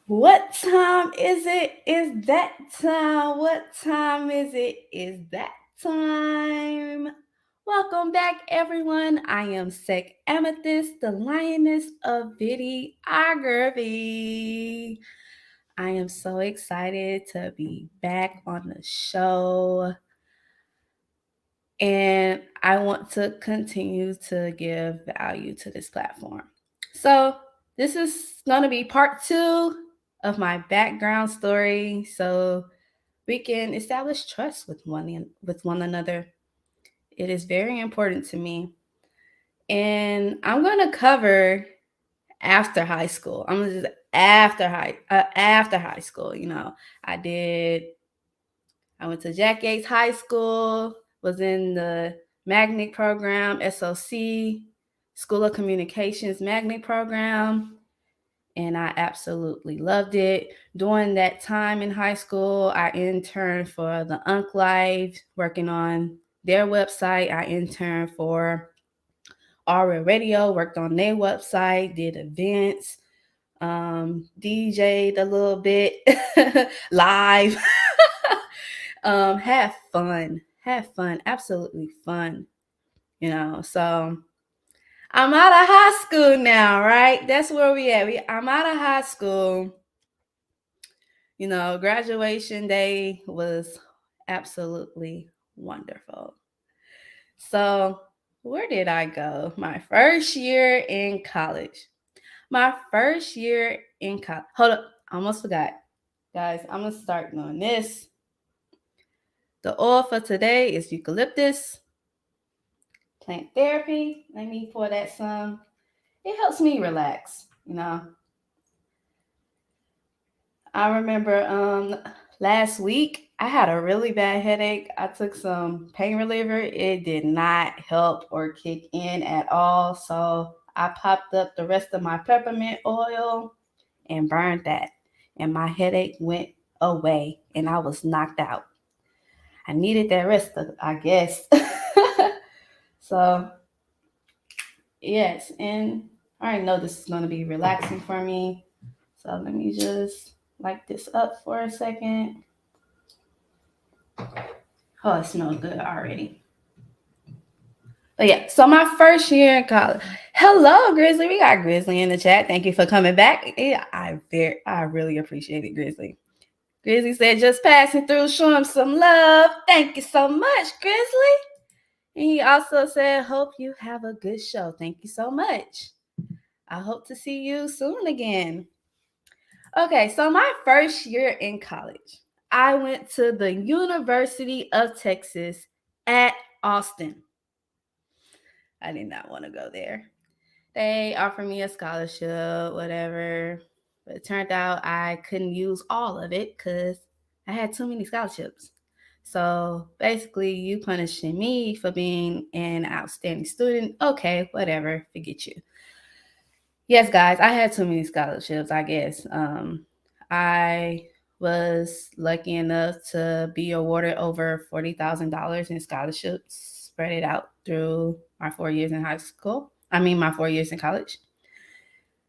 What time is it? Is that time? What time is it? Is that time? Welcome back, everyone. I am Amethyst, the lioness of videography. I am so excited to be back on the show. And I want to continue to give value to this platform. So, this is going to be part 2 of my background story so we can establish trust with one another. It is very important to me. And I'm going to cover after high school. I'm going to just after high school, I did I went to Jack Yates High School, was in the magnet program, SOC, School of Communications magnet program, and I absolutely loved it. During that time in high school, I interned for the Unk Live, working on their website. I interned for Aura Radio, worked on their website, did events, DJ'd a little bit live. Have fun, absolutely fun, So I'm out of high school now, right? That's where we at. I'm out of high school. Graduation day was absolutely wonderful. So, where did I go? My first year in college. My first year in college. Hold up, I almost forgot. Guys, I'm going to start doing this. The oil for today is eucalyptus. Plant therapy. Let me pour that some. It helps me relax, I remember last week I had a really bad headache. I took some pain reliever. It did not help or kick in at all. So I popped up the rest of my peppermint oil and burned that. And my headache went away and I was knocked out. I needed that rest, I guess. So, yes, and I already know this is going to be relaxing for me. So let me just light this up for a second. Oh, it smells good already. But yeah, so my first year in college. Hello, Grizzly. We got Grizzly in the chat. Thank you for coming back. Yeah, I really appreciate it, Grizzly. Grizzly said, just passing through, show him some love. Thank you so much, Grizzly. And he also said, hope you have a good show. Thank you so much. I hope to see you soon again. Okay, so my first year in college, I went to the University of Texas at Austin. I did not want to go there. They offered me a scholarship, whatever. But it turned out I couldn't use all of it because I had too many scholarships. So basically, you punishing me for being an outstanding student. Okay, whatever, forget you. Yes, guys, I had too many scholarships, I guess. I was lucky enough to be awarded over $40,000 in scholarships, spread it out through my 4 years in high school. My 4 years in college.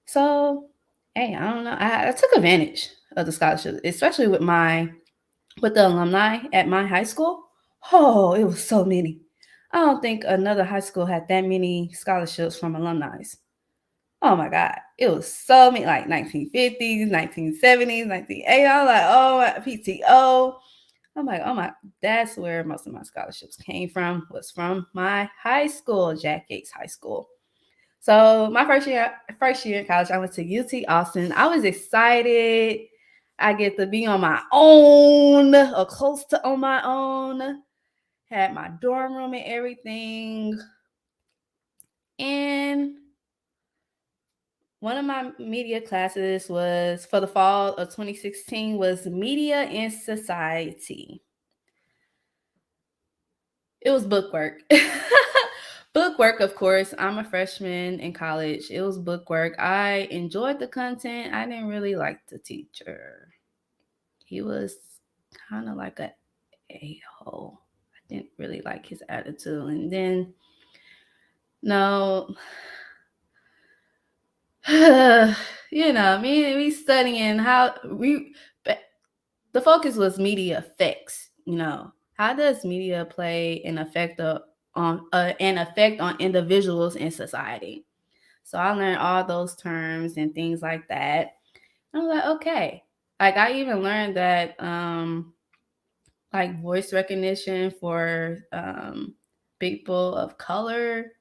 So, hey, I don't know. I took advantage of the scholarship, especially with the alumni at my high school. Oh, it was so many. I don't think another high school had that many scholarships from alumni. Oh my God. It was so many, like 1950s, 1970s, 1980s. I was like, oh, my PTO. I'm like, oh my, that's where most of my scholarships came from, was from my high school, Jack Yates High School. So my first year in college, I went to UT Austin. I was excited. I get to be on my own or close to on my own. Had my dorm room and everything. And one of my media classes was for the fall of 2016 was Media in Society. It was bookwork. Bookwork, of course. I'm a freshman in college. It was bookwork. I enjoyed the content. I didn't really like the teacher. He was kind of like a-hole. I didn't really like his attitude. And then, no, me studying how the focus was media effects. How does media play an effect on individuals in society? So I learned all those terms and things like that. I was like, okay. Like I even learned that like voice recognition for people of color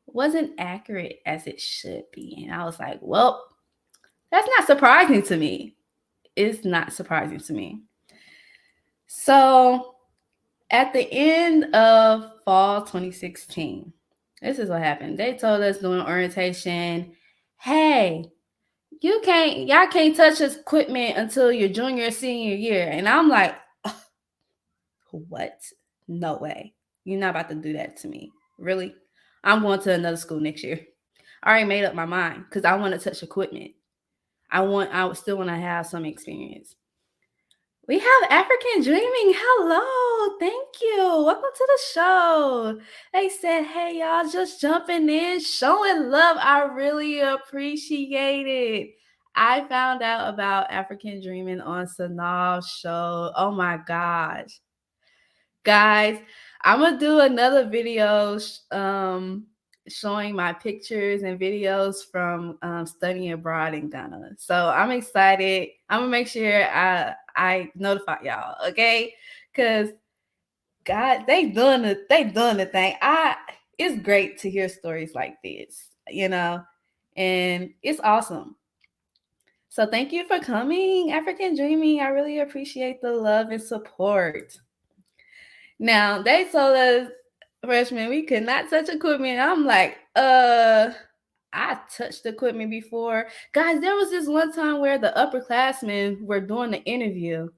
wasn't accurate as it should be. And I was like, well, that's not surprising to me. It's not surprising to me. So at the end of fall 2016, this is what happened. They told us during orientation, hey, y'all can't touch this equipment until your junior, senior year. And I'm like, what? No way. You're not about to do that to me. Really? I'm going to another school next year. I already made up my mind because I want to touch equipment. I still want to have some experience. We have African Dreaming. Hello. Thank you. Welcome to the show. They said, hey, y'all, just jumping in, showing love. I really appreciate it. I found out about African Dreaming on Sanal's show. Oh, my gosh. Guys, I'm going to do another video showing my pictures and videos from studying abroad in Ghana. So I'm excited. I'm going to make sure I notify y'all, okay? Because, God, they doing the thing. It's great to hear stories like this, and it's awesome. So thank you for coming, African Dreaming. I really appreciate the love and support. Now, they told us freshmen we could not touch equipment. I'm like, I touched equipment before. Guys, there was this one time where the upperclassmen were doing the interview,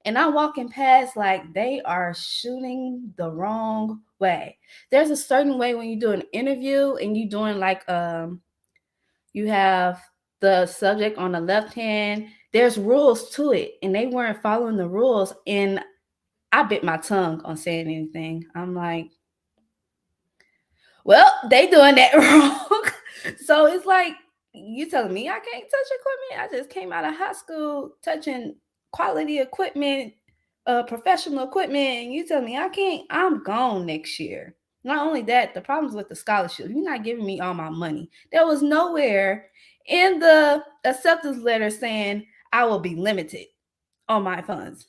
and I'm walking past like they are shooting the wrong way. There's a certain way when you do an interview and you doing like you have the subject on the left hand. There's rules to it, and they weren't following the rules, and I bit my tongue on saying anything. I'm like, well, they doing that wrong. So it's like, you telling me I can't touch equipment? I just came out of high school touching quality equipment, professional equipment, and you tell me I can't? I'm gone next year. Not only that, the problems with the scholarship, you're not giving me all my money. There was nowhere in the acceptance letter saying I will be limited on my funds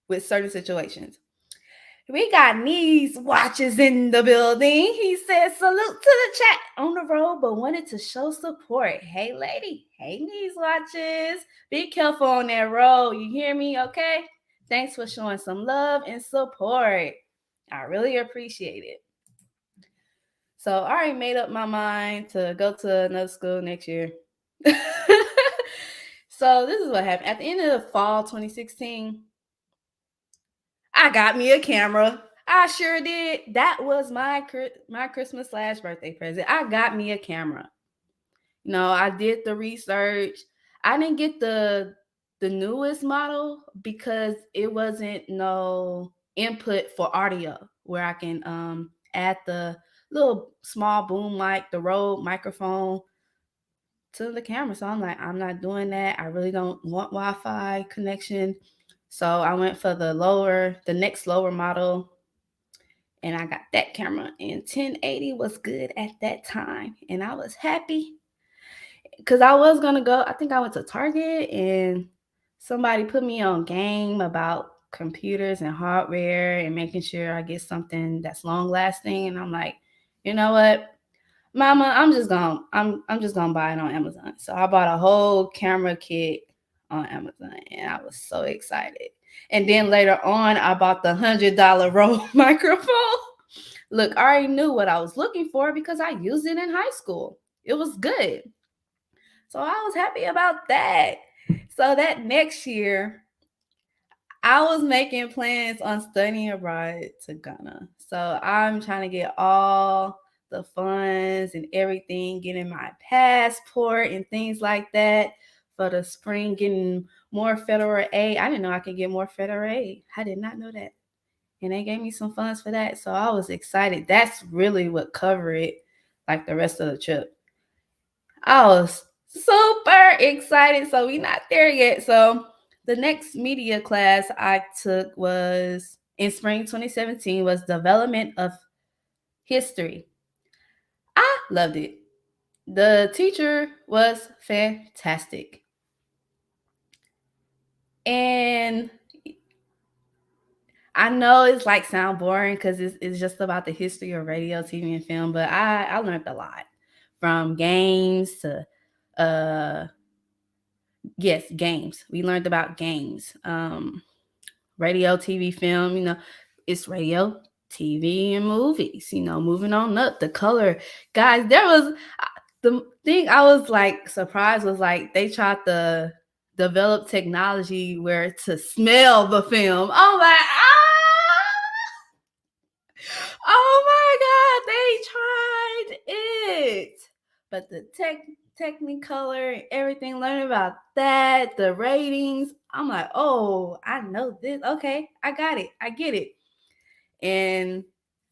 with certain situations. We got knees watches in the building. He said, salute to the chat on the road, but wanted to show support. Hey, lady. Hey, knees watches. Be careful on that road. You hear me? Okay? Thanks for showing some love and support. I really appreciate it. So I already made up my mind to go to another school next year. So this is what happened. At the end of the fall 2016, I got me a camera. I sure did. That was my Christmas/birthday present. I got me a camera. I did the research. I didn't get the newest model because it wasn't no input for audio where I can add the little small boom mic, the Rode microphone to the camera. So I'm like, I'm not doing that. I really don't want Wi-Fi connection. So I went for the next lower model, and I got that camera. And 1080 was good at that time, and I was happy because I was gonna go. I think I went to Target, and somebody put me on game about computers and hardware and making sure I get something that's long lasting. And I'm like, you know what, Mama, I'm just gonna buy it on Amazon. So I bought a whole camera kit on Amazon, and I was so excited. And then later on, I bought the $100 Rode microphone. Look, I already knew what I was looking for because I used it in high school. It was good. So I was happy about that. So that next year, I was making plans on studying abroad to Ghana. So I'm trying to get all the funds and everything, getting my passport and things like that for the spring, getting more federal aid. I didn't know I could get more federal aid. I did not know that. And they gave me some funds for that. So I was excited. That's really what covered it, like the rest of the trip. I was super excited. So we not there yet. So the next media class I took was in spring 2017 was development of history. I loved it. The teacher was fantastic. And I know it's like sound boring because it's just about the history of radio, TV, and film, but I learned a lot from games to yes, games. We learned about games. Radio, TV, film, it's radio, TV, and movies, moving on up. The color. Guys, there was the thing I was like surprised was like they tried to develop technology where to smell the film. I'm like, oh my God, they tried it. But the Technicolor and everything, learning about that, the ratings. I'm like, oh, I know this. Okay, I got it. I get it. And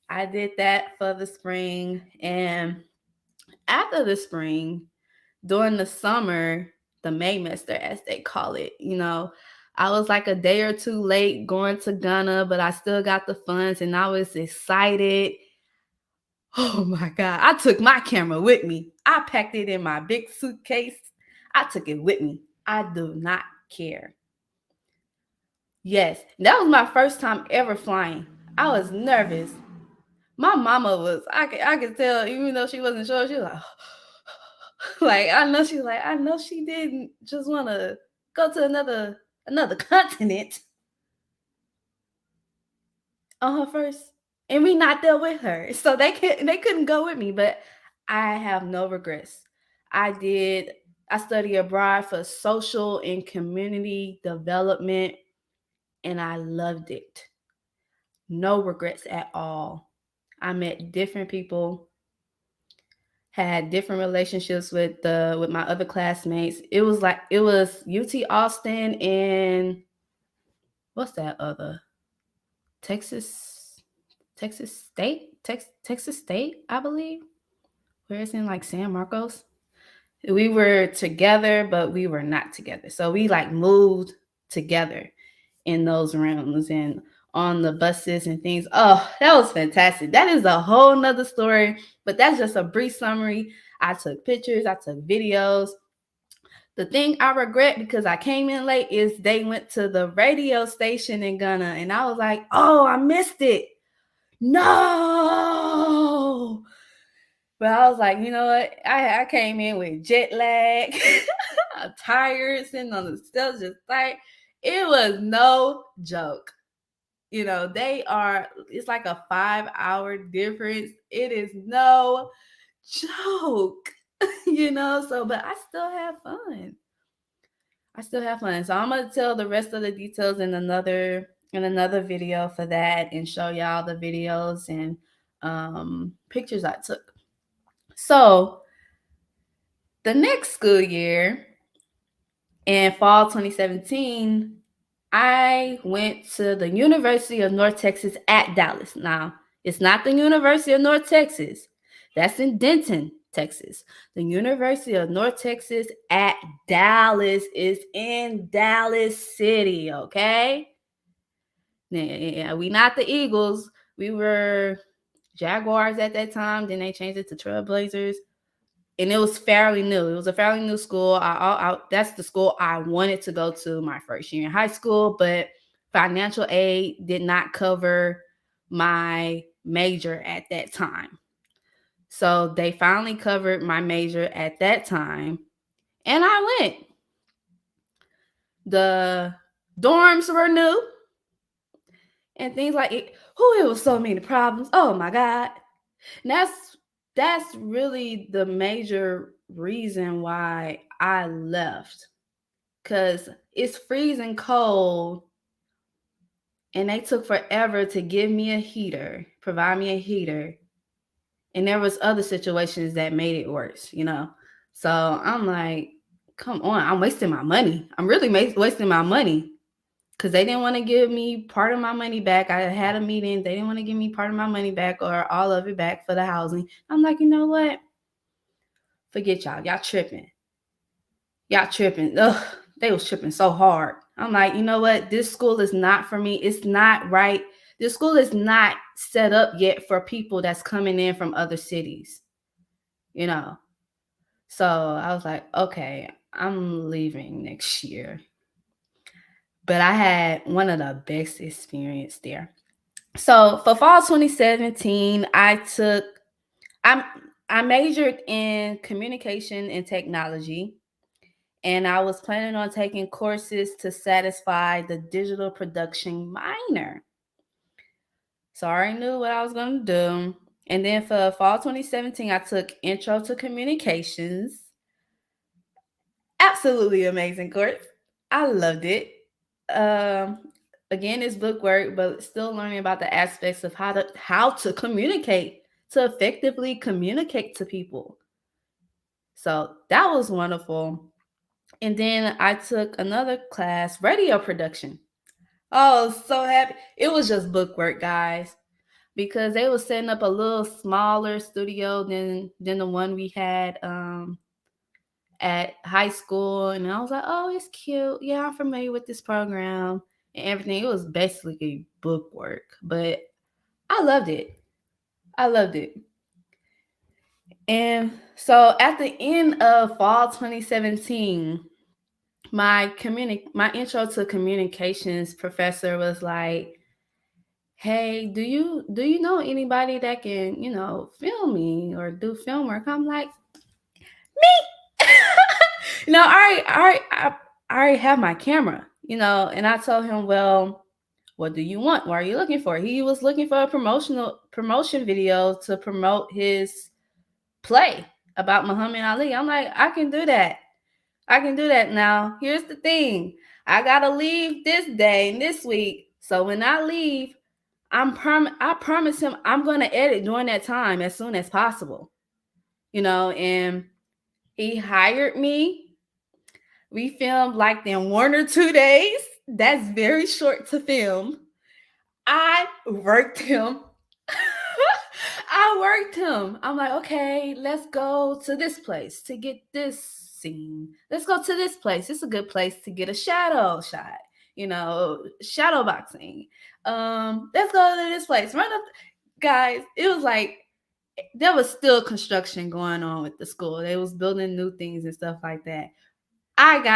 I did that for the spring. And after the spring, during the summer, the Maymester, as they call it, I was like a day or two late going to Ghana, but I still got the funds and I was excited. Oh my God. I took my camera with me. I packed it in my big suitcase. I took it with me. I do not care. Yes, that was my first time ever flying. I was nervous. My mama was, I could tell, even though she wasn't sure, she was like, like, I know she's like, I know she didn't just want to go to another continent on her first, and we not there with her, so they couldn't go with me. But I have no regrets. I studied abroad for social and community development, and I loved it. No regrets at all. I met different people, had different relationships with my other classmates. It was UT Austin and what's that other? Texas Texas State, I believe. Where it's in like San Marcos. We were together, but we were not together. So we like moved together in those rooms and on the buses and things. Oh, that was fantastic. That is a whole nother story, but that's just a brief summary. I took pictures, I took videos. The thing I regret because I came in late is they went to the radio station in Ghana, and I was like, oh, I missed it. No. But I was like, you know what? I came in with jet lag, I'm tired, sitting on the steps, just like it was no joke. It's like a 5-hour difference. It is no joke, but I still have fun. So I'm gonna tell the rest of the details in another video for that and show y'all the videos and pictures I took. So the next school year in fall 2017, I went to the University of North Texas at Dallas. Now, it's not the University of North Texas. That's in Denton, Texas. The University of North Texas at Dallas is in Dallas City, okay? Yeah, we not the Eagles. We were Jaguars at that time. Then they changed it to Trailblazers. And it was fairly new. It was a fairly new school. That's the school I wanted to go to my first year in high school, but financial aid did not cover my major at that time. So they finally covered my major at that time, and I went. The dorms were new and things like it. It was so many problems. Oh my God. And that's really the major reason why I left. Cause it's freezing cold and they took forever to give me a heater, provide me a heater. And there was other situations that made it worse, So I'm like, come on, I'm wasting my money. I'm really wasting my money. Because they didn't want to give me part of my money back. I had a meeting. They didn't want to give me part of my money back or all of it back for the housing. I'm like, you know what? Forget y'all. Y'all tripping. y'all tripping. Ugh, they was tripping so hard. I'm like, you know what? This school is not for me. It's not right. This school is not set up yet for people that's coming in from other cities, you know. So I was like, okay, I'm leaving next year. But I had one of the best experience there. So for fall 2017, I I majored in communication and technology, and I was planning on taking courses to satisfy the digital production minor. So I already knew what I was going to do. And then for fall 2017, I took Intro to Communications. Absolutely amazing course. I loved it. Um, Again, it's book work, but still learning about the aspects of how to communicate, to effectively communicate to people. So that was wonderful. And then I took another class, radio production. Oh, so happy. It was just book work, guys, because they were setting up a little smaller studio than the one we had at high school. And I was like, oh, it's cute. Yeah, I'm familiar with this program and everything. It was basically book work, but I loved it. I loved it. And so at the end of fall 2017, my intro to communications professor was like, hey, do you know anybody that can, film me or do film work? I'm like, me. I already have my camera, and I told him, well, what do you want? What are you looking for? He was looking for a promotion video to promote his play about Muhammad Ali. I'm like, I can do that. I can do that. Now, here's the thing. I gotta leave this day and this week. So when I leave, I promise him I'm gonna edit during that time as soon as possible. And he hired me. We filmed like in 1 or 2 days. That's very short to film. I worked him. I worked him. I'm like, okay, let's go to this place to get this scene. Let's go to this place. It's a good place to get a shadow shot, shadow boxing. Let's go to this place. Run up, guys. It was like there was still construction going on with the school. They was building new things and stuff like that.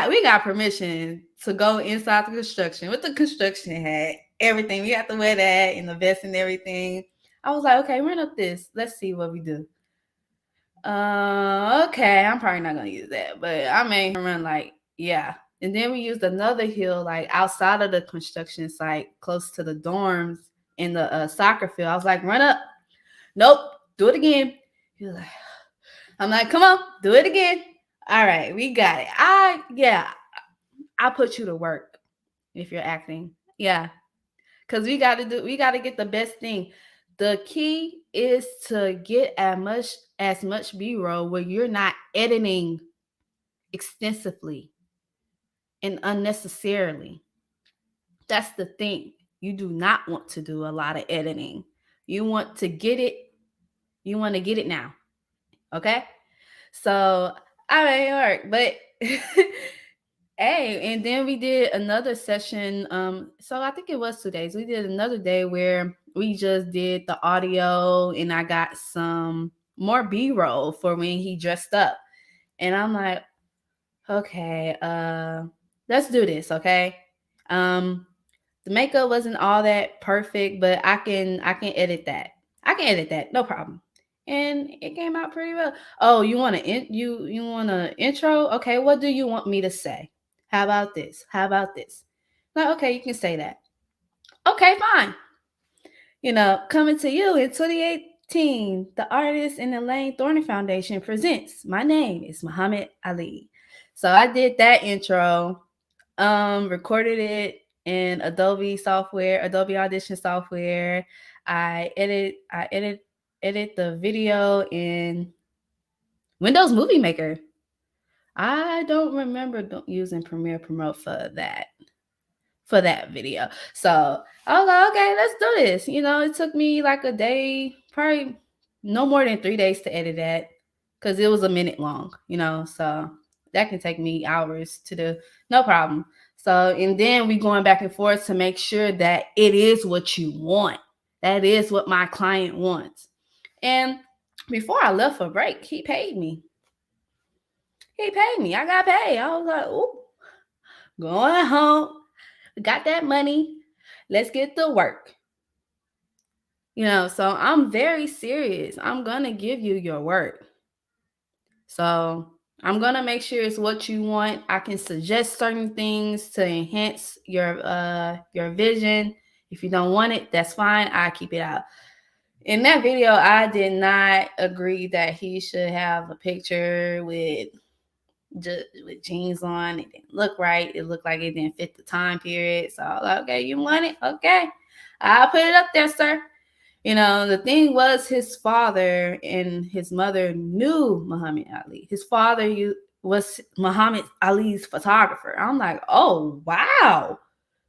We got permission to go inside the construction with the construction hat, everything. We got to wear that and the vest and everything. I was like, okay, run up this. Let's see what we do. Okay, I'm probably not gonna use that, but I made him run like, yeah. And then we used another hill like outside of the construction site, close to the dorms in the soccer field. I was like, run up. Nope, do it again. He was like, I'm like, come on, do it again. All right, we got it. I put you to work if you're acting. Yeah. Cause we gotta get the best thing. The key is to get as much B-roll where you're not editing extensively and unnecessarily. That's the thing. You do not want to do a lot of editing. You want to get it now. Okay? So I made it work. But hey, and then we did another session. So I think it was 2 days. We did another day where we just did the audio and I got some more B-roll for when he dressed up. And I'm like, okay, let's do this, okay? The makeup wasn't all that perfect, but I can edit that. I can edit that, no problem. And it came out pretty well. Oh, you want an intro? Okay, what do you want me to say? How about this? How about this? Like, okay, you can say that. Okay, fine. Coming to you in 2018, the Artist in the Lane Thornton Foundation presents My Name is Muhammad Ali. So I did that intro, recorded it in Adobe Audition software. I edit the video in Windows Movie Maker. I don't remember using Premiere Promote for that video. So I was like, okay, let's do this. It took me like a day, probably no more than 3 days to edit that because it was a minute long, so that can take me hours to do, no problem. So, and then we going back and forth to make sure that it is what you want. That is what my client wants. And before I left for break, he paid me. He paid me. I got paid. I was like, ooh, going home. Got that money. Let's get to work. So I'm very serious. I'm going to give you your work. So I'm going to make sure it's what you want. I can suggest certain things to enhance your vision. If you don't want it, that's fine. I keep it out. In that video, I did not agree that he should have a picture with jeans on. It didn't look right. It looked like it didn't fit the time period. So I was like, okay, you want it? Okay. I'll put it up there, sir. The thing was, his father and his mother knew Muhammad Ali. His father was Muhammad Ali's photographer. I'm like, oh, wow.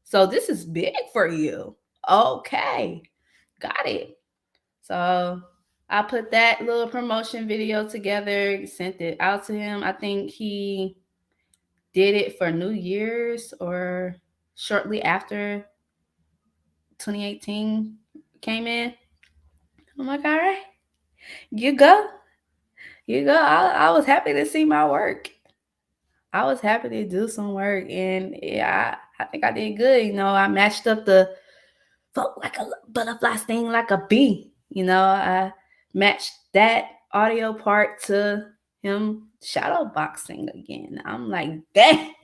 So this is big for you. Okay. Got it. So I put that little promotion video together, sent it out to him. I think he did it for New Year's or shortly after 2018 came in. I'm like, all right, you go. I was happy to see my work. I was happy to do some work, and yeah, I think I did good. I matched up felt like a butterfly sting like a bee. I matched that audio part to him shadow boxing again. I'm like, dang,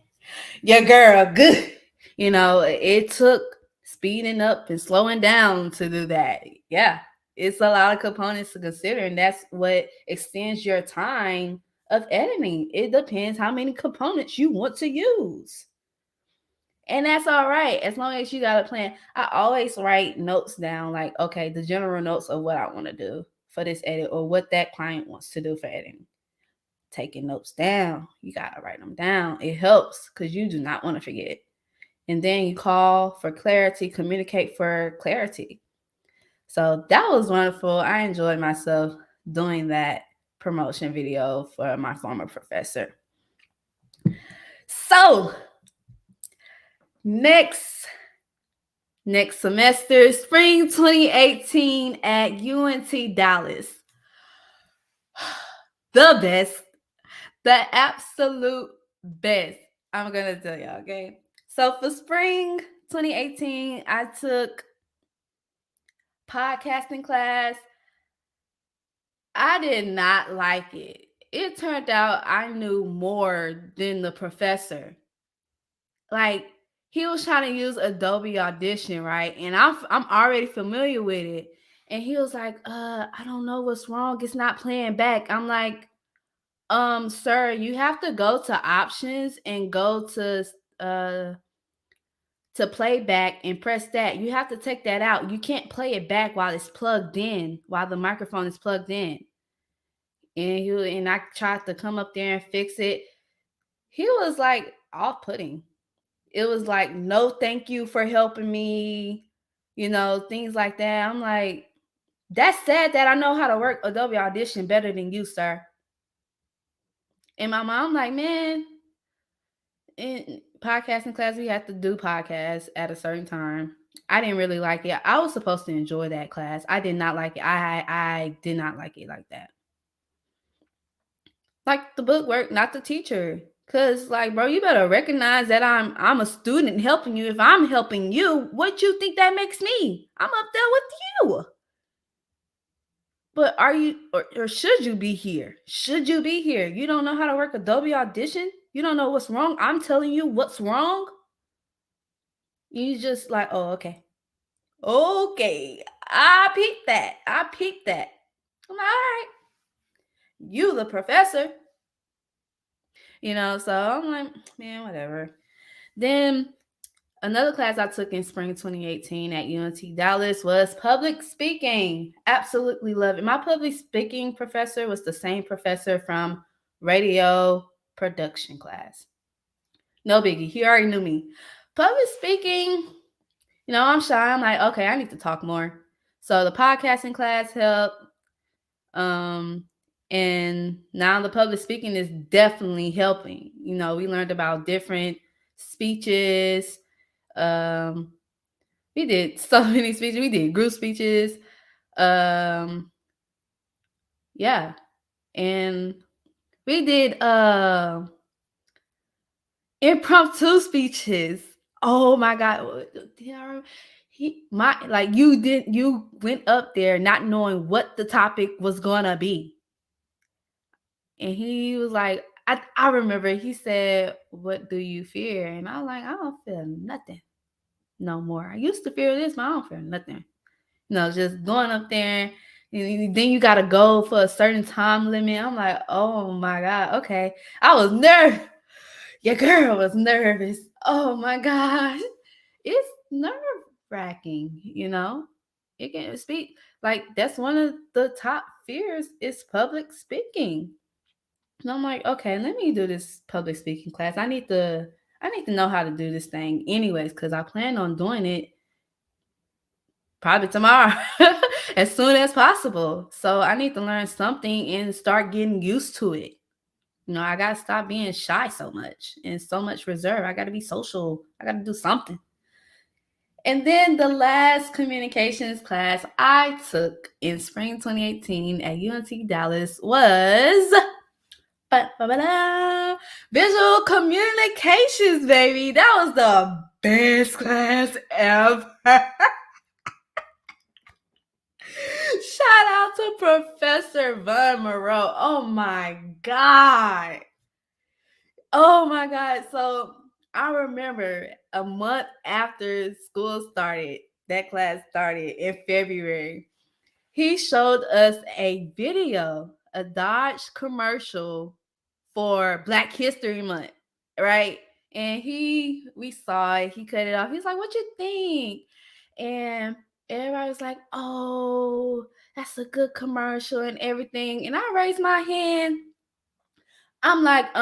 your girl, good. It took speeding up and slowing down to do that. Yeah, it's a lot of components to consider, and that's what extends your time of editing. It depends how many components you want to use. And that's all right, as long as you got a plan. I always write notes down, like, okay, the general notes of what I want to do for this edit or what that client wants to do for editing. Taking notes down, you got to write them down. It helps because you do not want to forget. And then you call for clarity, communicate for clarity. So that was wonderful. I enjoyed myself doing that promotion video for my former professor. So next semester, spring 2018 at UNT Dallas. The best, the absolute best. I'm going to tell y'all, okay? So for spring 2018, I took podcasting class. I did not like it. It turned out I knew more than the professor. Like, he was trying to use Adobe Audition, right? And I'm already familiar with it. And he was like, I don't know what's wrong. It's not playing back. I'm like, sir, you have to go to options and go to playback and press that. You have to take that out. You can't play it back while it's plugged in, while the microphone is plugged in. And I tried to come up there and fix it. He was like off-putting. It was like, no, thank you for helping me, things like that. I'm like, that's sad that I know how to work Adobe Audition better than you, sir. And my mom like, man, in podcasting class, we have to do podcasts at a certain time. I didn't really like it. I was supposed to enjoy that class. I did not like it. I did not like it like that. Like the book work, not the teacher. Cause like, bro, you better recognize that I'm a student helping you. If I'm helping you, what you think that makes me? I'm up there with you. But are you or should you be here? Should you be here? You don't know how to work Adobe Audition? You don't know what's wrong? I'm telling you what's wrong. You just like, oh, okay. Okay. I peeped that. I'm like, all right. You the professor. So I'm like, man, whatever. Then another class I took in spring 2018 at UNT Dallas was public speaking. Absolutely love it. My public speaking professor was the same professor from radio production class. No biggie. He already knew me. Public speaking, I'm shy. I'm like, okay, I need to talk more. So the podcasting class helped. And now the public speaking is definitely helping. We learned about different speeches. We did so many speeches. We did group speeches. Yeah. And we did impromptu speeches. Oh my God. Did I remember? You went up there not knowing what the topic was gonna be. And he was like, I remember he said, "What do you fear?" And I was like, "I don't feel nothing no more. I used to fear this, but I don't fear nothing." Just going up there. And then you got to go for a certain time limit. I'm like, oh my God. Okay. I was nervous. Your girl was nervous. Oh my gosh. It's nerve wracking, It can speak. Like, that's one of the top fears is public speaking. And I'm like, okay, let me do this public speaking class. I need to know how to do this thing anyways, because I plan on doing it probably tomorrow as soon as possible. So I need to learn something and start getting used to it. I got to stop being shy so much and so much reserve. I got to be social. I got to do something. And then the last communications class I took in spring 2018 at UNT Dallas was visual communications, baby. That was the best class ever. Shout out to Professor Von Moreau. Oh my God. Oh my God. So I remember a month after school started, that class started in February, he showed us a video, a Dodge commercial for Black History Month, right? And we saw it, he cut it off. He's like, "What you think?" And everybody was like, "Oh, that's a good commercial and everything." And I raised my hand. I'm like,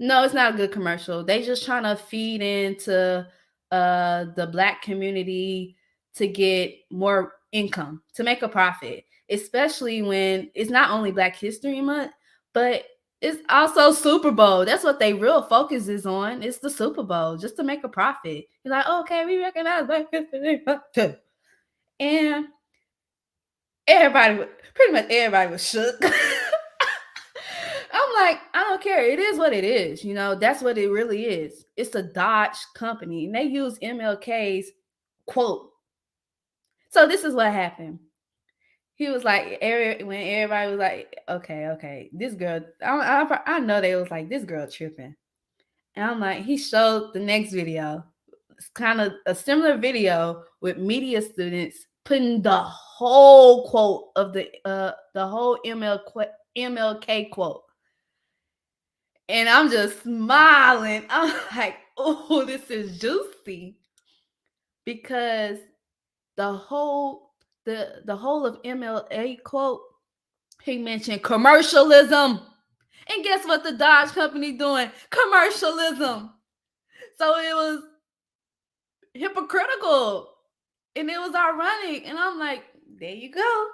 no, it's not a good commercial. They just trying to feed into the Black community to get more income, to make a profit, especially when it's not only Black History Month, but it's also Super Bowl. That's what they real focus is on. It's the Super Bowl, just to make a profit. You're like, okay, we recognize Black History Month. And pretty much everybody was shook. I'm like, I don't care. It is what it is. That's what it really is. It's a Dodge company, and they use MLK's quote. So this is what happened. He was like, when everybody was like, okay, this girl, I know they was like, this girl tripping. And I'm like, he showed the next video. It's kind of a similar video with media students putting the whole quote of the whole MLK quote. And I'm just smiling. I'm like, oh, this is juicy. Because the whole of MLA quote, he mentioned commercialism. And guess what the Dodge company doing? Commercialism. So it was hypocritical. And it was ironic. And I'm like, there you go.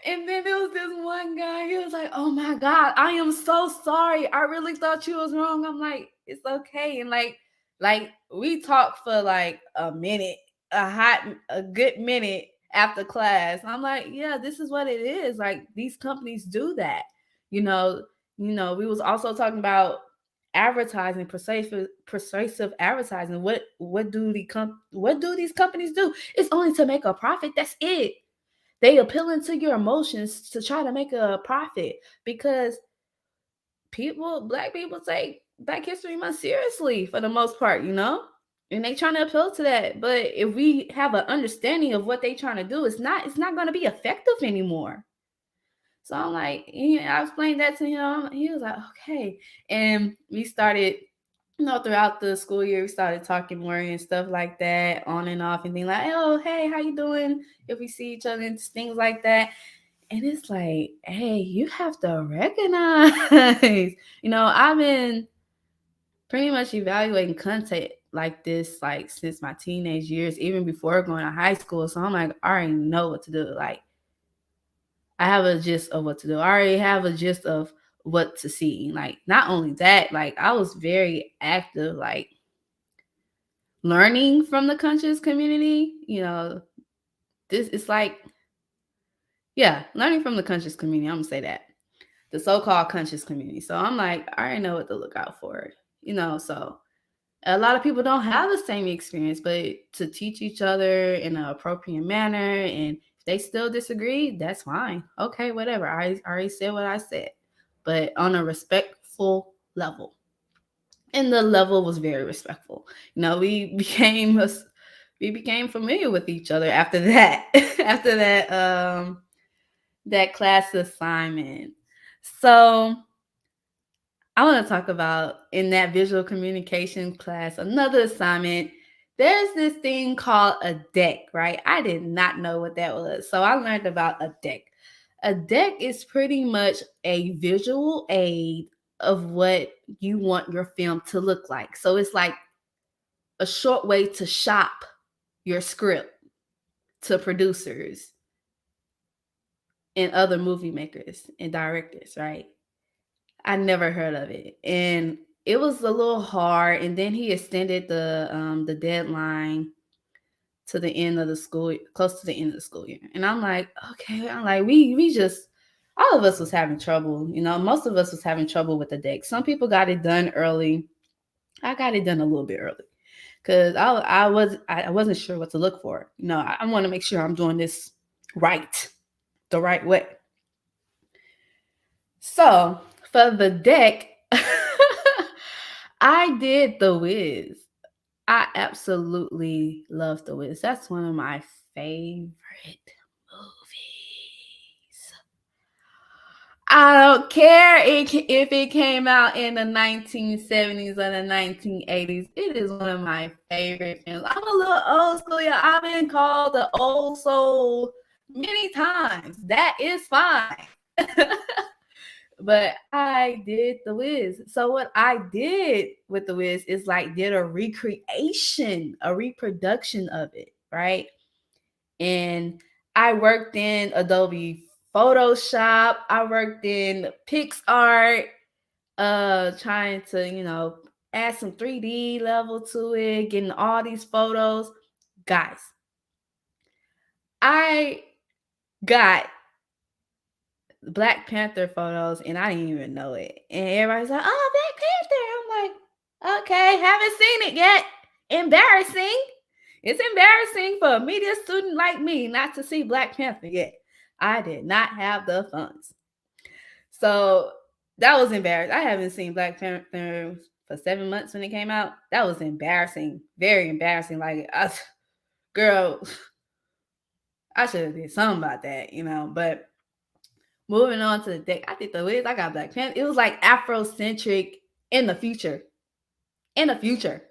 And then there was this one guy, he was like, "Oh my God, I am so sorry. I really thought you was wrong." I'm like, "It's okay." And like we talked for like a minute, a good minute after class. I'm like, yeah, this is what it is. Like, these companies do that. We was also talking about advertising, persuasive advertising. What do these companies do? It's only to make a profit. That's it. They appealing to your emotions to try to make a profit, because Black people take Black History Month seriously for the most part, and they trying to appeal to that. But if we have an understanding of what they trying to do, it's not going to be effective anymore. So I'm like, I explained that to him. He was like, okay. And we started, throughout the school year, we started talking more and stuff like that, on and off, and being like, "Oh, hey, how you doing?" If we see each other and things like that. And it's like, hey, you have to recognize, I've been pretty much evaluating content like this, like, since my teenage years, even before going to high school. So I'm like, I already know what to do. Like, I have a gist of what to do. I already have a gist of what to see. Like, not only that, like, I was very active, like, learning from the conscious community. This is like, yeah, learning from the conscious community. I'm gonna say that. The so-called conscious community. So I'm like, I already know what to look out for. So a lot of people don't have the same experience, but to teach each other in an appropriate manner, and if they still disagree, that's fine. Okay, whatever. I already said what I said, but on a respectful level. And the level was very respectful. We became familiar with each other after that. After that class assignment. So I want to talk about, in that visual communication class, another assignment. There's this thing called a deck, right? I did not know what that was. So I learned about a deck. A deck is pretty much a visual aid of what you want your film to look like. So it's like a short way to shop your script to producers and other movie makers and directors, right? I never heard of it, and it was a little hard. And then he extended the deadline to the end of the school, close to the end of the school year. And I'm like, okay, I'm like, we just, all of us was having trouble. Most of us was having trouble with the deck. Some people got it done early. I got it done a little bit early because I wasn't sure what to look for. I want to make sure I'm doing this right, the right way. So for the deck, I did The Wiz. I absolutely love The Wiz. That's one of my favorite movies. I don't care if it came out in the 1970s or the 1980s. It is one of my favorite films. I'm a little old school. Yeah, I've been called the old soul many times. That is fine. But I did The Wiz. So what I did with The Wiz is like did a recreation, a reproduction of it, right? And I worked in Adobe Photoshop. I worked in PixArt, trying to, add some 3D level to it, getting all these photos. Guys, I got Black Panther photos and I didn't even know it. And everybody's like, oh, Black Panther. I'm like, okay, haven't seen it yet. Embarrassing. It's embarrassing for a media student like me not to see Black Panther yet. I did not have the funds. So that was embarrassing. I haven't seen Black Panther for 7 months when it came out. That was embarrassing. Very embarrassing. Like, girl, I should have did something about that, but moving on to the deck, I did The Wiz. I got Black Panther. It was like Afrocentric in the future. In the future.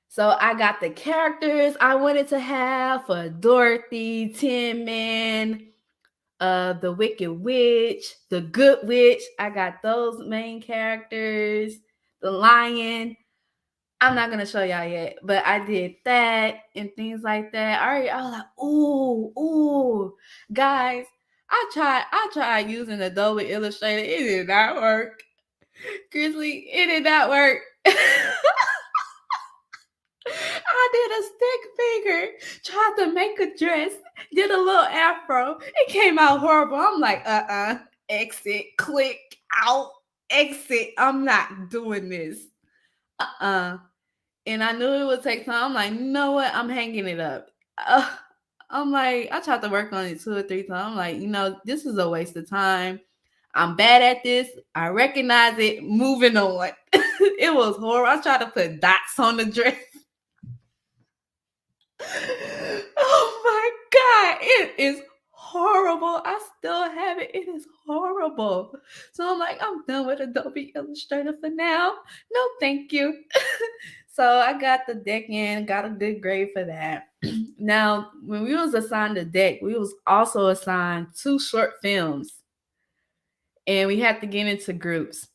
So I got the characters I wanted to have for Dorothy, Tin Man, the Wicked Witch, the Good Witch. I got those main characters. The Lion. I'm not gonna show y'all yet, but I did that and things like that. I was like, ooh, guys. I tried using Adobe Illustrator. It did not work. Grizzly, it did not work. I did a stick figure, tried to make a dress, did a little afro. It came out horrible. I'm like, exit, click, out, exit. I'm not doing this. And I knew it would take time. I'm like, you know what? I'm hanging it up. I'm like, I tried to work on it 2 or 3 times. I'm like, this is a waste of time. I'm bad at this. I recognize it. Moving on. It was horrible. I tried to put dots on the dress. Oh my God. It is horrible. I still have it. It is horrible. So I'm like, I'm done with Adobe Illustrator for now. No, thank you. So I got the deck in, got a good grade for that. Now, when we was assigned the deck, we was also assigned 2 short films. And we had to get into groups.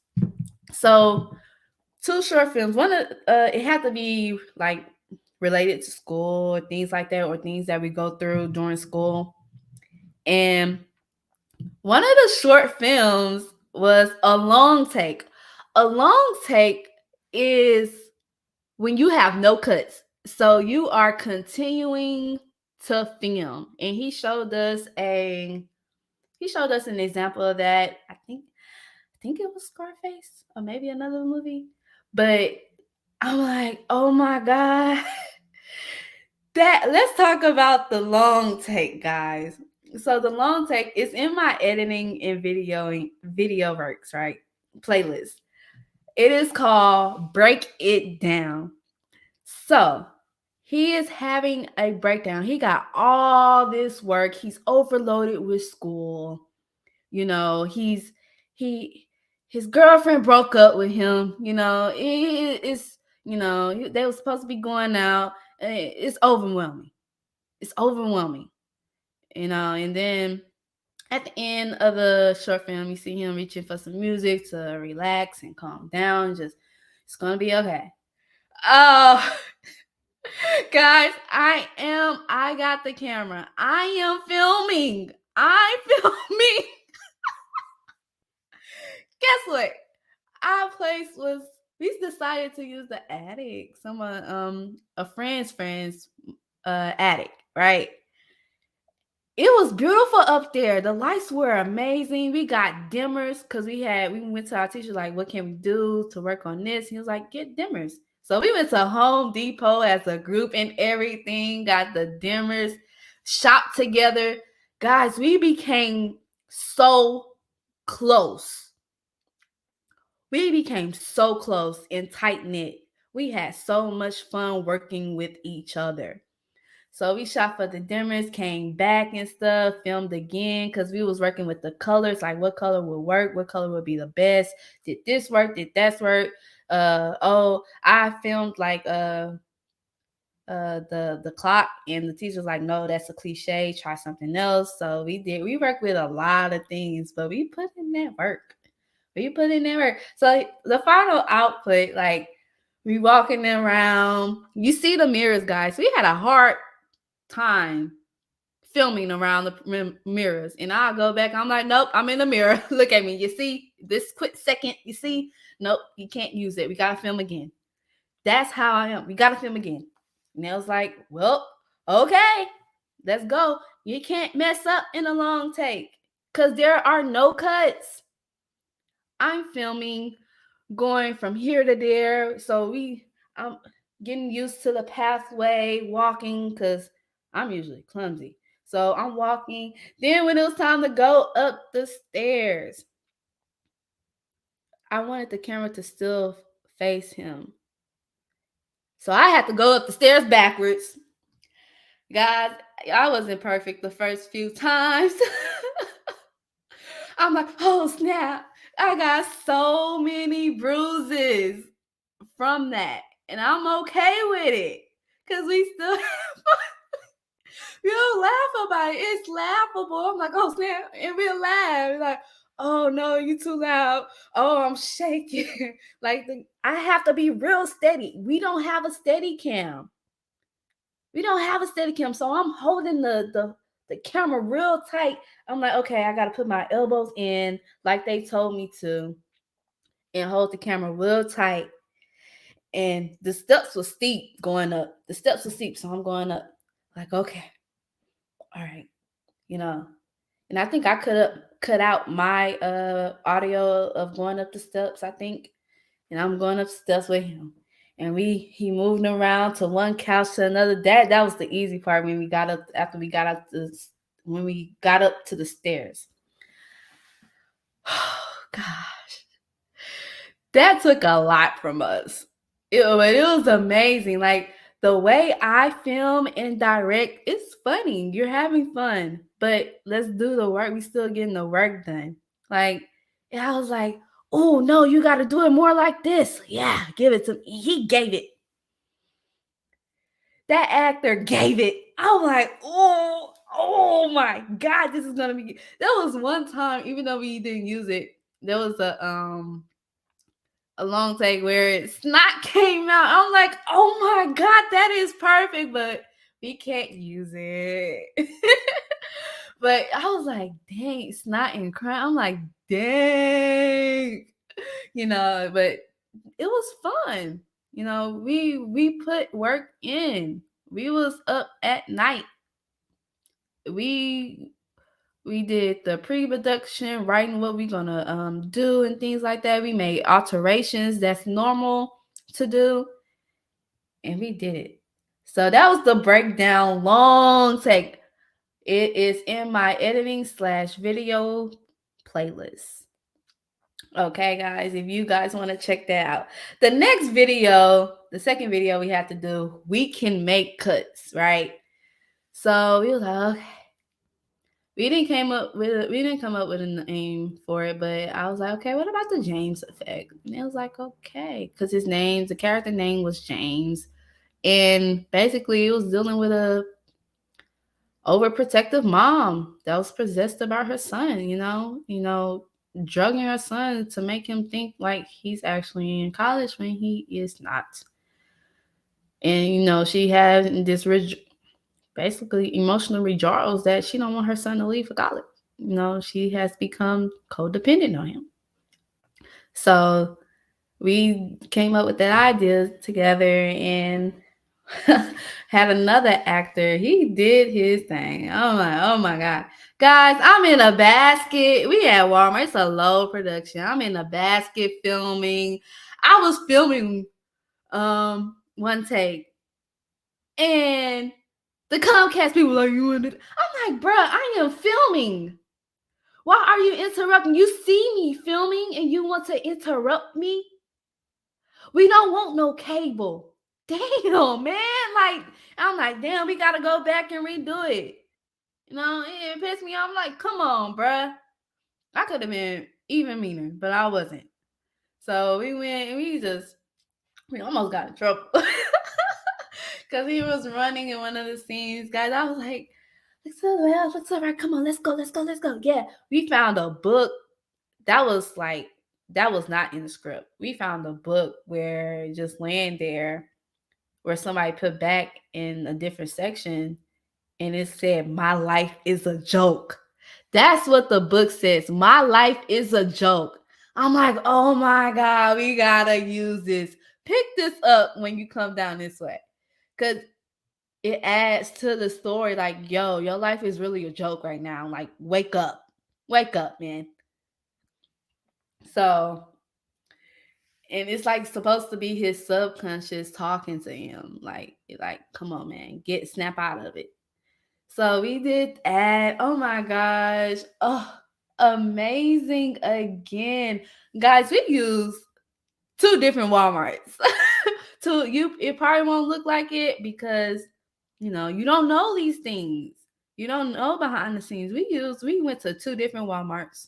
So 2 short films. One it had to be like related to school or things like that, or things that we go through during school. And One of the short films was a long take. A long take is when you have no cuts. So you are continuing to film. And he showed us an example of that. I think it was Scarface or maybe another movie. But I'm like, oh my God. Let's talk about the long take, guys. So the long take is in my editing and video works, right? Playlist. It is called Break It Down. So he is having a breakdown. He got all this work. He's overloaded with school. You know, his girlfriend broke up with him. You know, it's they were supposed to be going out. It's overwhelming. It's overwhelming. You know, and then at the end of the short film, you see him reaching for some music to relax and calm down. Just it's gonna be okay. Oh, guys, I got the camera. I am filming. I'm filming. Guess what? Our place was, we decided to use the attic. Someone, a friend's attic, right? It was beautiful up there. The lights were amazing. We got dimmers because we went to our teacher, like, what can we do to work on this? He was like, get dimmers. So we went to Home Depot as a group and everything, got the dimmers, shopped together. Guys, we became so close. We became so close and tight knit. We had so much fun working with each other. So we shot for the dimmers, came back and stuff, filmed again because we was working with the colors, like what color would work, what color would be the best. Did this work? Did that work? I filmed like the clock, and the teacher was like, no, that's a cliche. Try something else. So we worked with a lot of things, but we put in that work. So the final output, like we walking around, you see the mirrors, guys. We had a hard time filming around the mirrors, and I'll go back. I'm like, nope, I'm in the mirror. Look at me. You see this quick second? You see? Nope, you can't use it. We gotta film again. That's how I am. We gotta film again. And I was like, well, okay, let's go. You can't mess up in a long take because there are no cuts. I'm filming going from here to there. So I'm getting used to the pathway, walking, because I'm usually clumsy. So I'm walking. Then when it was time to go up the stairs, I wanted the camera to still face him. So I had to go up the stairs backwards. Guys, I wasn't perfect the first few times. I'm like, oh snap. I got so many bruises from that. And I'm okay with it. Because we still we don't laugh about it. It's laughable. I'm like, oh snap. And we'll laugh. We're like, oh no, you too loud. Oh, I'm shaking. I have to be real steady. We don't have a steady cam. So I'm holding the camera real tight. I'm like, okay, I gotta put my elbows in like they told me to and hold the camera real tight. And the steps were steep going up. So I'm going up. Like, okay, all right, And I think I could have cut out my audio of going up the steps, I think. And I'm going up steps with him. And he moved around to one couch to another. That was the easy part when we got up when we got up to the stairs. Oh gosh. That took a lot from us. It was amazing. Like the way I film and direct, it's funny. You're having fun, but let's do the work. We still getting the work done. Like, and I was like, oh no, you got to do it more like this. Yeah, give it to me. He gave it. That actor gave it. I was like, oh my God, this is gonna be. There was one time, even though we didn't use it, there was a long take where snot came out. I'm like, oh my God, that is perfect, but we can't use it. But I was like, dang, it's not in crime. I'm like, dang, but it was fun. We put work in. We was up at night. We did the pre-production, writing what we gonna do and things like that. We made alterations that's normal to do, and we did it. So that was the breakdown. Long take. It is in my editing / video playlist. Okay, guys, if you guys want to check that out. The next video, the second video we have to do, we can make cuts, right? So we was like, okay. We didn't come up with a name for it, but I was like, okay, what about the James effect? And it was like, okay, because the character name was James, and basically it was dealing with a overprotective mom that was possessed about her son. Drugging her son to make him think like he's actually in college when he is not. And she had this basically emotional withdrawals that she don't want her son to leave for college. She has become codependent on him. So we came up with that idea together and had another actor. He did his thing. Oh my God. Guys, I'm in a basket. We at Walmart. It's a low production. I'm in a basket filming. I was filming one take. And the Comcast people were like, you in it? I'm like, bruh, I am filming. Why are you interrupting? You see me filming and you want to interrupt me? We don't want no cable. Damn, man. I'm like, damn, we got to go back and redo it. It pissed me off. I'm like, come on, bruh. I could have been even meaner, but I wasn't. So we went and we almost got in trouble. Because he was running in one of the scenes. Guys, I was like, looks all right. Come on, let's go. Yeah, we found a book. That was not in the script. We found a book where just laying there, where somebody put back in a different section, and it said, "My life is a joke." That's what the book says. My life is a joke. I'm like, oh my God, we gotta use this. Pick this up when you come down this way. Because it adds to the story, like, yo, your life is really a joke right now. Like, wake up, man. So, and it's like supposed to be his subconscious talking to him, like, come on, man, snap out of it. So we did that. Oh my gosh, amazing again, guys. We used 2 different Walmarts. It probably won't look like it because you don't know these things. You don't know behind the scenes. We went to 2 different Walmarts.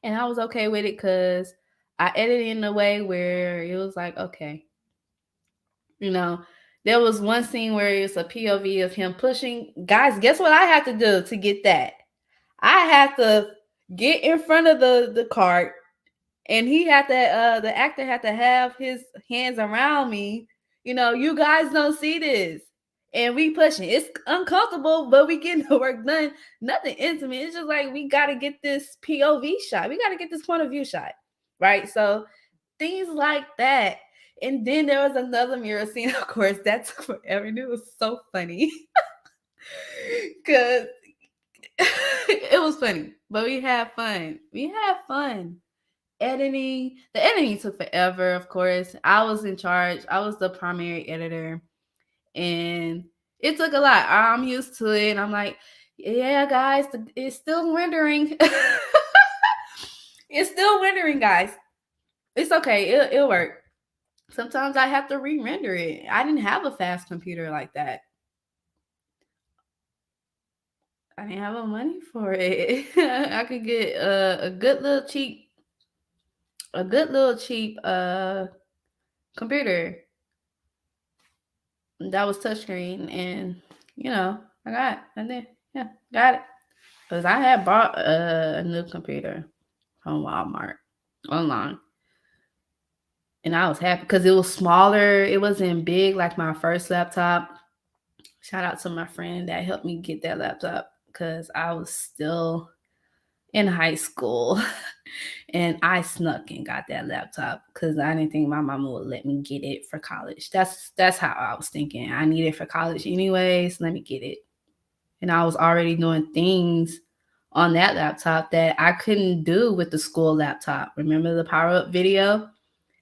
And I was okay with it because I edited in a way where it was like, okay. There was one scene where it's a POV of him pushing. Guys, guess what I had to do to get that? I had to get in front of the cart, and he had to the actor had to have his hands around me. You guys don't see this. And we pushing. It's uncomfortable, but we getting the work done. Nothing intimate. It's just like we got to get this POV shot. We got to get this point of view shot, right? So things like that. And then there was another mirror scene, of course. That took forever. And it was so funny. Because it was funny. But we had fun. The editing took forever, of course. I was in charge. I was the primary editor. And it took a lot. I'm used to it. And I'm like, yeah, guys, it's still rendering. It's still rendering, guys. It's okay. It'll work. Sometimes I have to re-render it. I didn't have a fast computer like that. I didn't have the money for it. I could get a good little cheap computer that was touchscreen, and I got it. And then got it. Because I had bought a new computer from Walmart online. And I was happy because it was smaller. It wasn't big like my first laptop. Shout out to my friend that helped me get that laptop. because I was still in high school. And I snuck and got that laptop because I didn't think my mama would let me get it for college. That's how I was thinking. I need it for college anyways. Let me get it. And I was already doing things on that laptop that I couldn't do with the school laptop. Remember the power up video?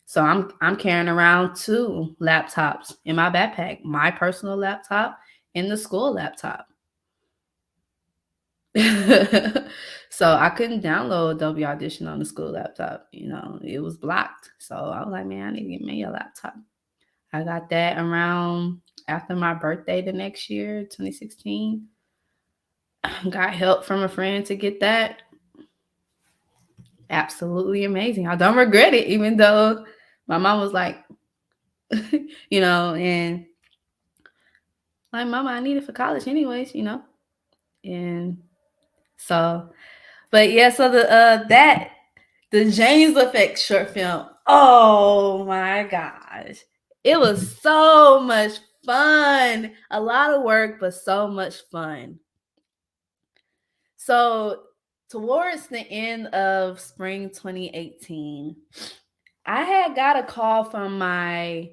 So I'm carrying around 2 laptops in my backpack, my personal laptop and the school laptop. So I couldn't download Adobe Audition on the school laptop. It was blocked. So I was like, man, I need to get me a laptop. I got that around after my birthday the next year, 2016. Got help from a friend to get that. Absolutely amazing. I don't regret it, even though my mom was like, and like, Mama, I need it for college anyways, And so, but yeah, so the James Effect short film. Oh my gosh. It was so much fun. A lot of work, but so much fun. So towards the end of spring 2018, I had got a call from my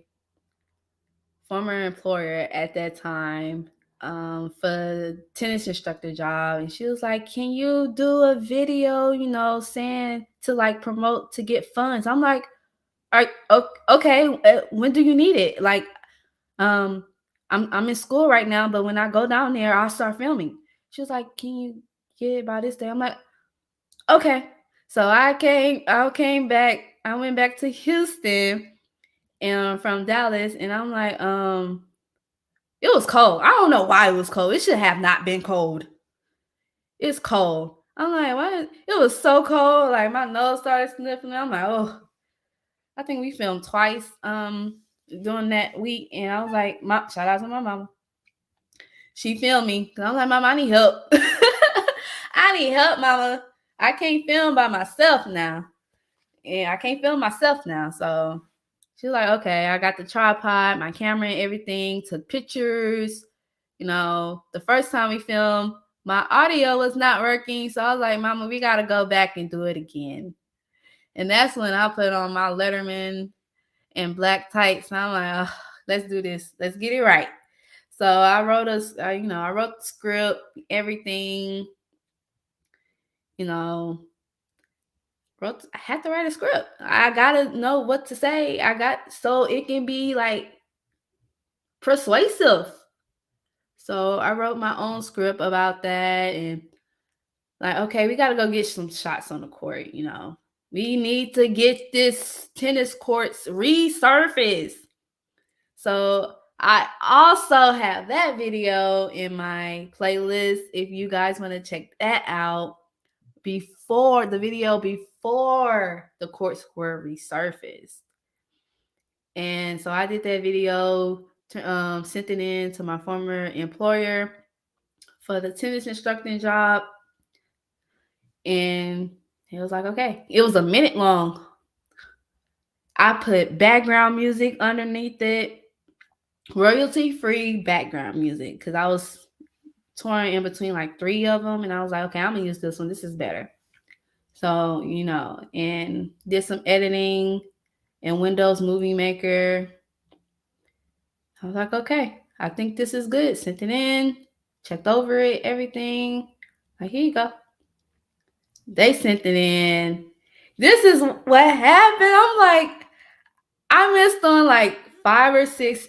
former employer at that time for tennis instructor job, and she was like, can you do a video saying to like promote to get funds? I'm like, all right, okay, when do you need it? Like, I'm in school right now, but when I go down there, I'll start filming. She was like, can you get it by this day? I'm like, okay. So I came back, I went back to Houston and from Dallas, and I'm like, it was cold. I don't know why it was cold. It should have not been cold. It's cold. I'm like, what? It was so cold. Like, my nose started sniffling. I'm like, oh. I think we filmed twice during that week. And I was like, shout out to my mama. She filmed me. I'm like, Mama, I need help. I need help, Mama. I can't film by myself now. And I can't film myself now. So she's like, okay, I got the tripod, my camera and everything, took pictures. The first time we filmed, my audio was not working. So I was like, Mama, we got to go back and do it again. And that's when I put on my Letterman and black tights. And I'm like, oh, let's do this. Let's get it right. So I wrote I wrote the script, everything, I had to write a script. I gotta know what to say. So it can be like persuasive. So I wrote my own script about that, and like, okay, we gotta go get some shots on the court. We need to get this tennis courts resurfaced. So I also have that video in my playlist if you guys want to check that out before the courts were resurfaced. And so I did that video, sent it in to my former employer for the tennis instructing job. And he was like, okay. It was a minute long. I put background music underneath it, royalty-free background music, because I was torn in between like 3 of them. And I was like, okay, I'm going to use this one. This is better. So, and did some editing in Windows Movie Maker. I was like, okay, I think this is good. Sent it in, checked over it, everything. Like, here you go. They sent it in. This is what happened. I'm like, I missed on like 5 or 6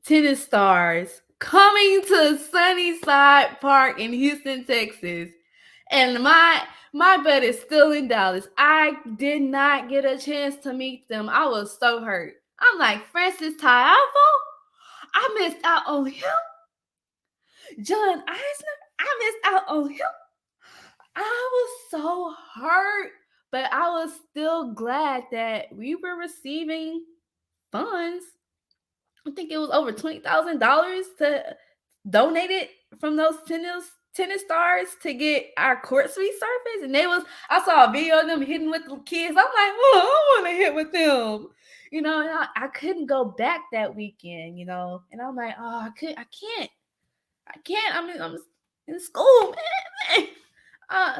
tennis stars coming to Sunnyside Park in Houston, Texas. And my butt is still in Dallas. I did not get a chance to meet them. I was so hurt. I'm like, Francis Tiafo? I missed out on him. John Eisner? I missed out on him. I was so hurt, but I was still glad that we were receiving funds. I think it was over $20,000 to donate it from those tennis stars to get our courts resurfaced. And I saw a video of them hitting with the kids. I'm like, well, I want to hit with them. And I couldn't go back that weekend, and I'm like, oh, I can't. I'm in school, man.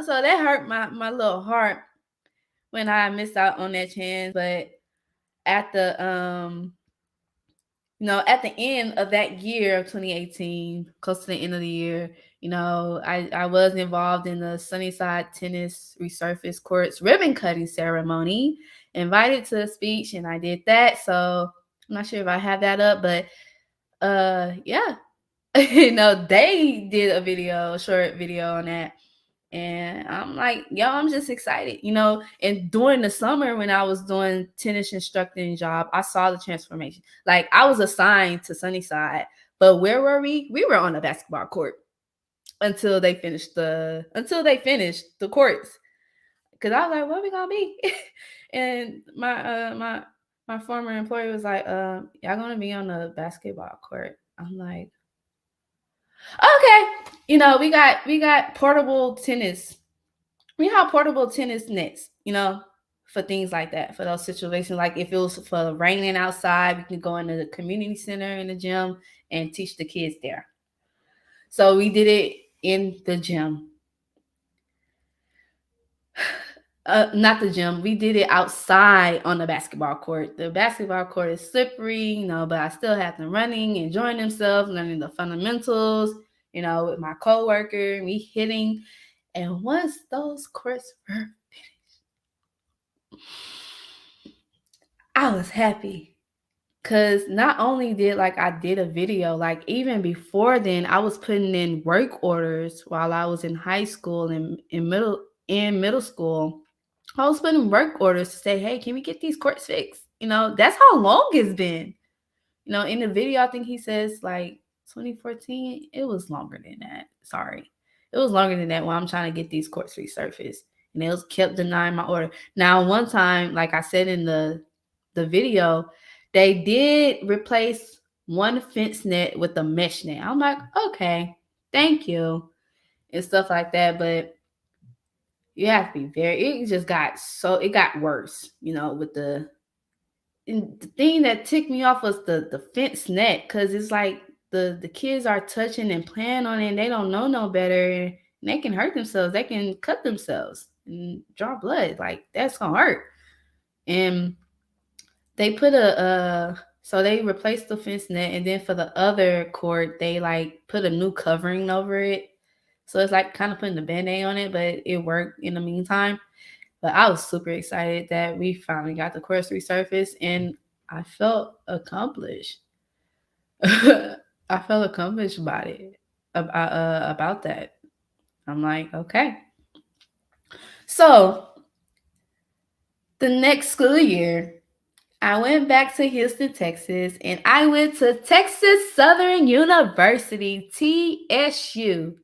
So that hurt my little heart when I missed out on that chance. But at the at the end of that year of 2018, close to the end of the year, I was involved in the Sunnyside Tennis Resurface Courts ribbon cutting ceremony, invited to a speech, and I did that. So I'm not sure if I have that up, but yeah. They did a short video on that. And I'm like, I'm just excited, And during the summer when I was doing tennis instructing job, I saw the transformation. Like I was assigned to Sunnyside, but where were we? We were on the basketball court until they finished the courts. Cause I was like, where we gonna be? And my former employer was like, y'all gonna be on the basketball court. I'm like, okay, we got portable tennis. We have portable tennis nets, for things like that, for those situations. Like if it was for raining outside, we can go into the community center in the gym and teach the kids there. So we did it in the gym. Not the gym. We did it outside on the basketball court. The basketball court is slippery, but I still had them running, enjoying themselves, learning the fundamentals, with my coworker, me hitting. And once those courts were finished, I was happy. Because not only did I did a video, like even before then, I was putting in work orders while I was in high school and in middle school. I was putting work orders to say, hey, can we get these courts fixed? That's how long it's been. In the video, I think he says 2014. It was longer than that. Sorry. It was longer than that when I'm trying to get these courts resurfaced. And it was kept denying my order. Now, one time, like I said in the video, they did replace one fence net with a mesh net. I'm like, okay, thank you. And stuff like that. But you have to be it got worse, with and the thing that ticked me off was the fence net, because it's like the kids are touching and playing on it and they don't know no better, and they can hurt themselves. They can cut themselves and draw blood. Like that's gonna hurt. And they put so they replaced the fence net, and then for the other court, they put a new covering over it. So it's kind of putting a Band-Aid on it, but it worked in the meantime. But I was super excited that we finally got the course resurfaced, and I felt accomplished. I felt accomplished about it, about that. I'm like, okay. So the next school year, I went back to Houston, Texas, and I went to Texas Southern University, TSU.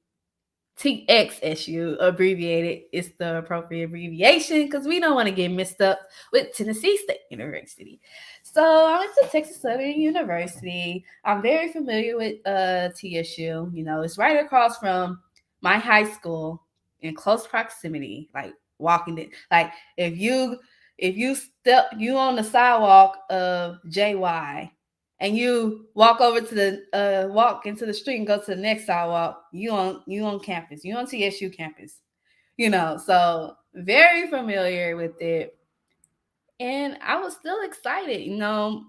TXSU abbreviated. It's the appropriate abbreviation because we don't want to get mixed up with Tennessee State University. So I went to Texas Southern University. I'm very familiar with TSU. It's right across from my high school in close proximity, walking it. If you on the sidewalk of JY and you walk over to the walk into the street and go to the next sidewalk, you on campus, you on TSU campus, so very familiar with it. And I was still excited.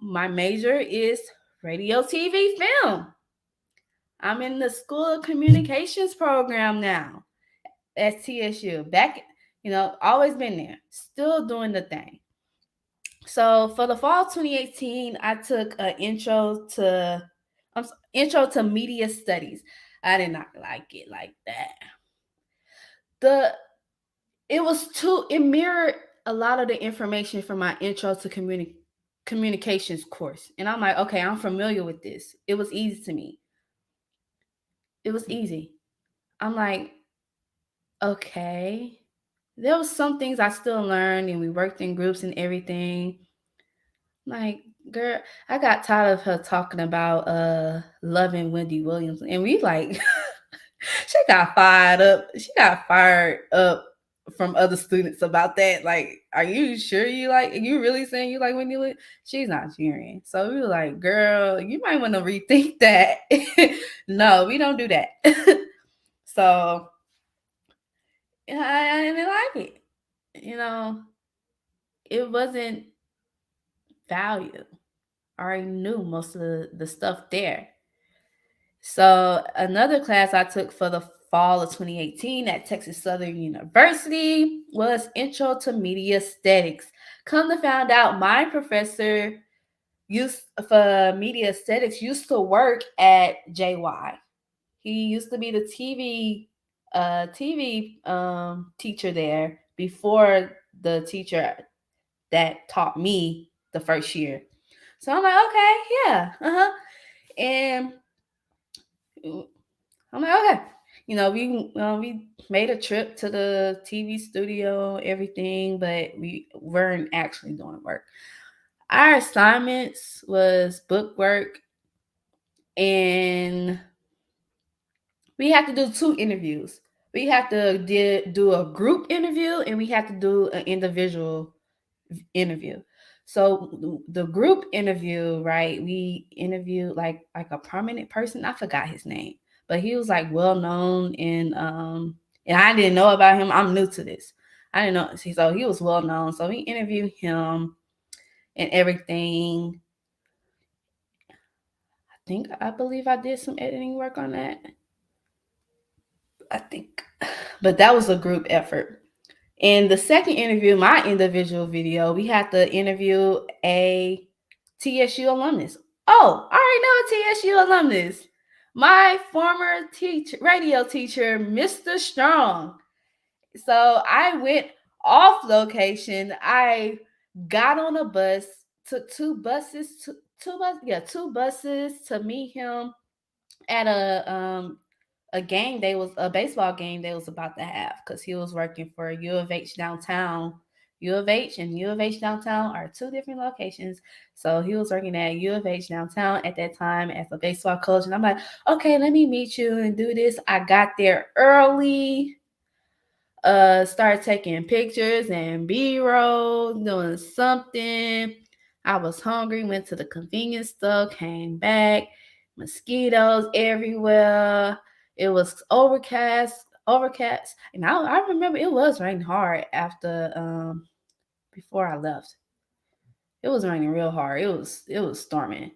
My major is radio, TV, film. I'm in the School of Communications program now at TSU. Back, always been there, still doing the thing. So for the fall 2018, I took an intro to media studies. I did not like it like that. It mirrored a lot of the information from my intro to communications course. And I'm like, okay, I'm familiar with this. It was easy to me. It was easy. I'm like, okay. There was some things I still learned, and we worked in groups and everything. Like, girl, I got tired of her talking about loving Wendy Williams. And we she got fired up. She got fired up from other students about that. Like, are you sure you really saying you like Wendy Williams? She's Nigerian. So we were like, girl, you might want to rethink that. No, we don't do that. So I didn't like it. It wasn't value. I already knew most of the stuff there. So another class I took for the fall of 2018 at Texas Southern University was Intro to Media Aesthetics. Come to find out, my professor used for media aesthetics used to work at JY. He used to be the TV teacher there before the teacher that taught me the first year. So I'm like, okay, yeah, and I'm like, okay. We made a trip to the TV studio, everything, but we weren't actually doing work. Our assignments was book work, and we had to do 2 interviews. We had to do a group interview, and we had to do an individual interview. So the group interview, right? We interviewed like a prominent person. I forgot his name, but he was like well known, and I didn't know about him. I'm new to this. I didn't know. So he was well known. So we interviewed him and everything. I believe I did some editing work on that. I think, but that was a group effort. In the second interview, my individual video, we had to interview a TSU alumnus. Oh, I already know a TSU alumnus. My former radio teacher, Mr. Strong. So I went off location. I got on a bus, took two buses to meet him at a game a baseball game they was about to have, because he was working for U of H downtown. U of H and U of H downtown are 2 different locations. So he was working at U of H downtown at that time as a baseball coach. And I'm like, okay, let me meet you and do this. I got there early, started taking pictures and B-roll, doing something. I was hungry, went to the convenience store, came back, mosquitoes everywhere. It was overcast. And I remember it was raining hard before I left. It was raining real hard. It was storming.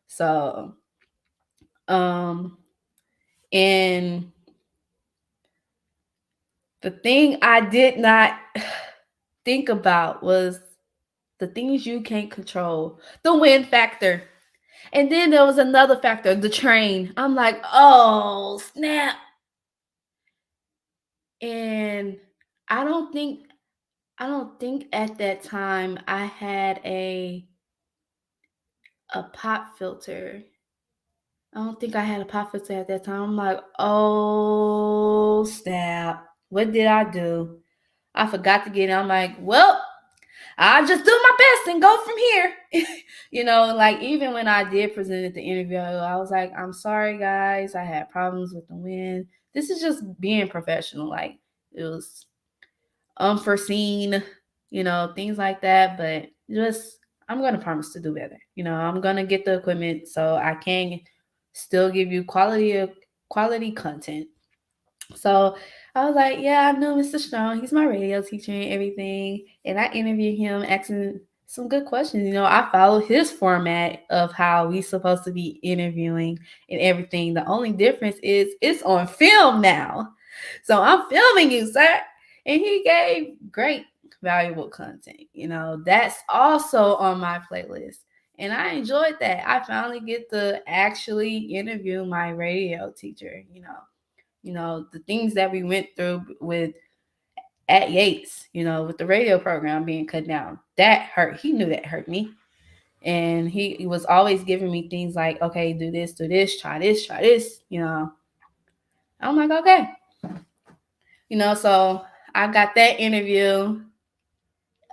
So and the thing I did not think about was the things you can't control. The wind factor. And then there was another factor, the train. I'm like, oh, snap. And I don't think at that time I had a pop filter. I don't think I had a pop filter at that time. I'm like, oh, snap. What did I do? I forgot to get it. I'm like, well, I'll just do my best and go from here. Like even when I did present at the interview, I was like, I'm sorry, guys. I had problems with the wind. This is just being professional. Like it was unforeseen, things like that. But just, I'm going to promise to do better. I'm going to get the equipment so I can still give you quality content. So I was like, yeah, I know Mr. Strong. He's my radio teacher and everything. And I interviewed him asking some good questions. I followed his format of how we supposed to be interviewing and everything. The only difference is it's on film now. So I'm filming you, sir. And he gave great, valuable content. That's also on my playlist. And I enjoyed that. I finally get to actually interview my radio teacher, the things that we went through at Yates, with the radio program being cut down. That hurt. He knew that hurt me. And he was always giving me things like, okay, do this, try this, I'm like, okay. So I got that interview.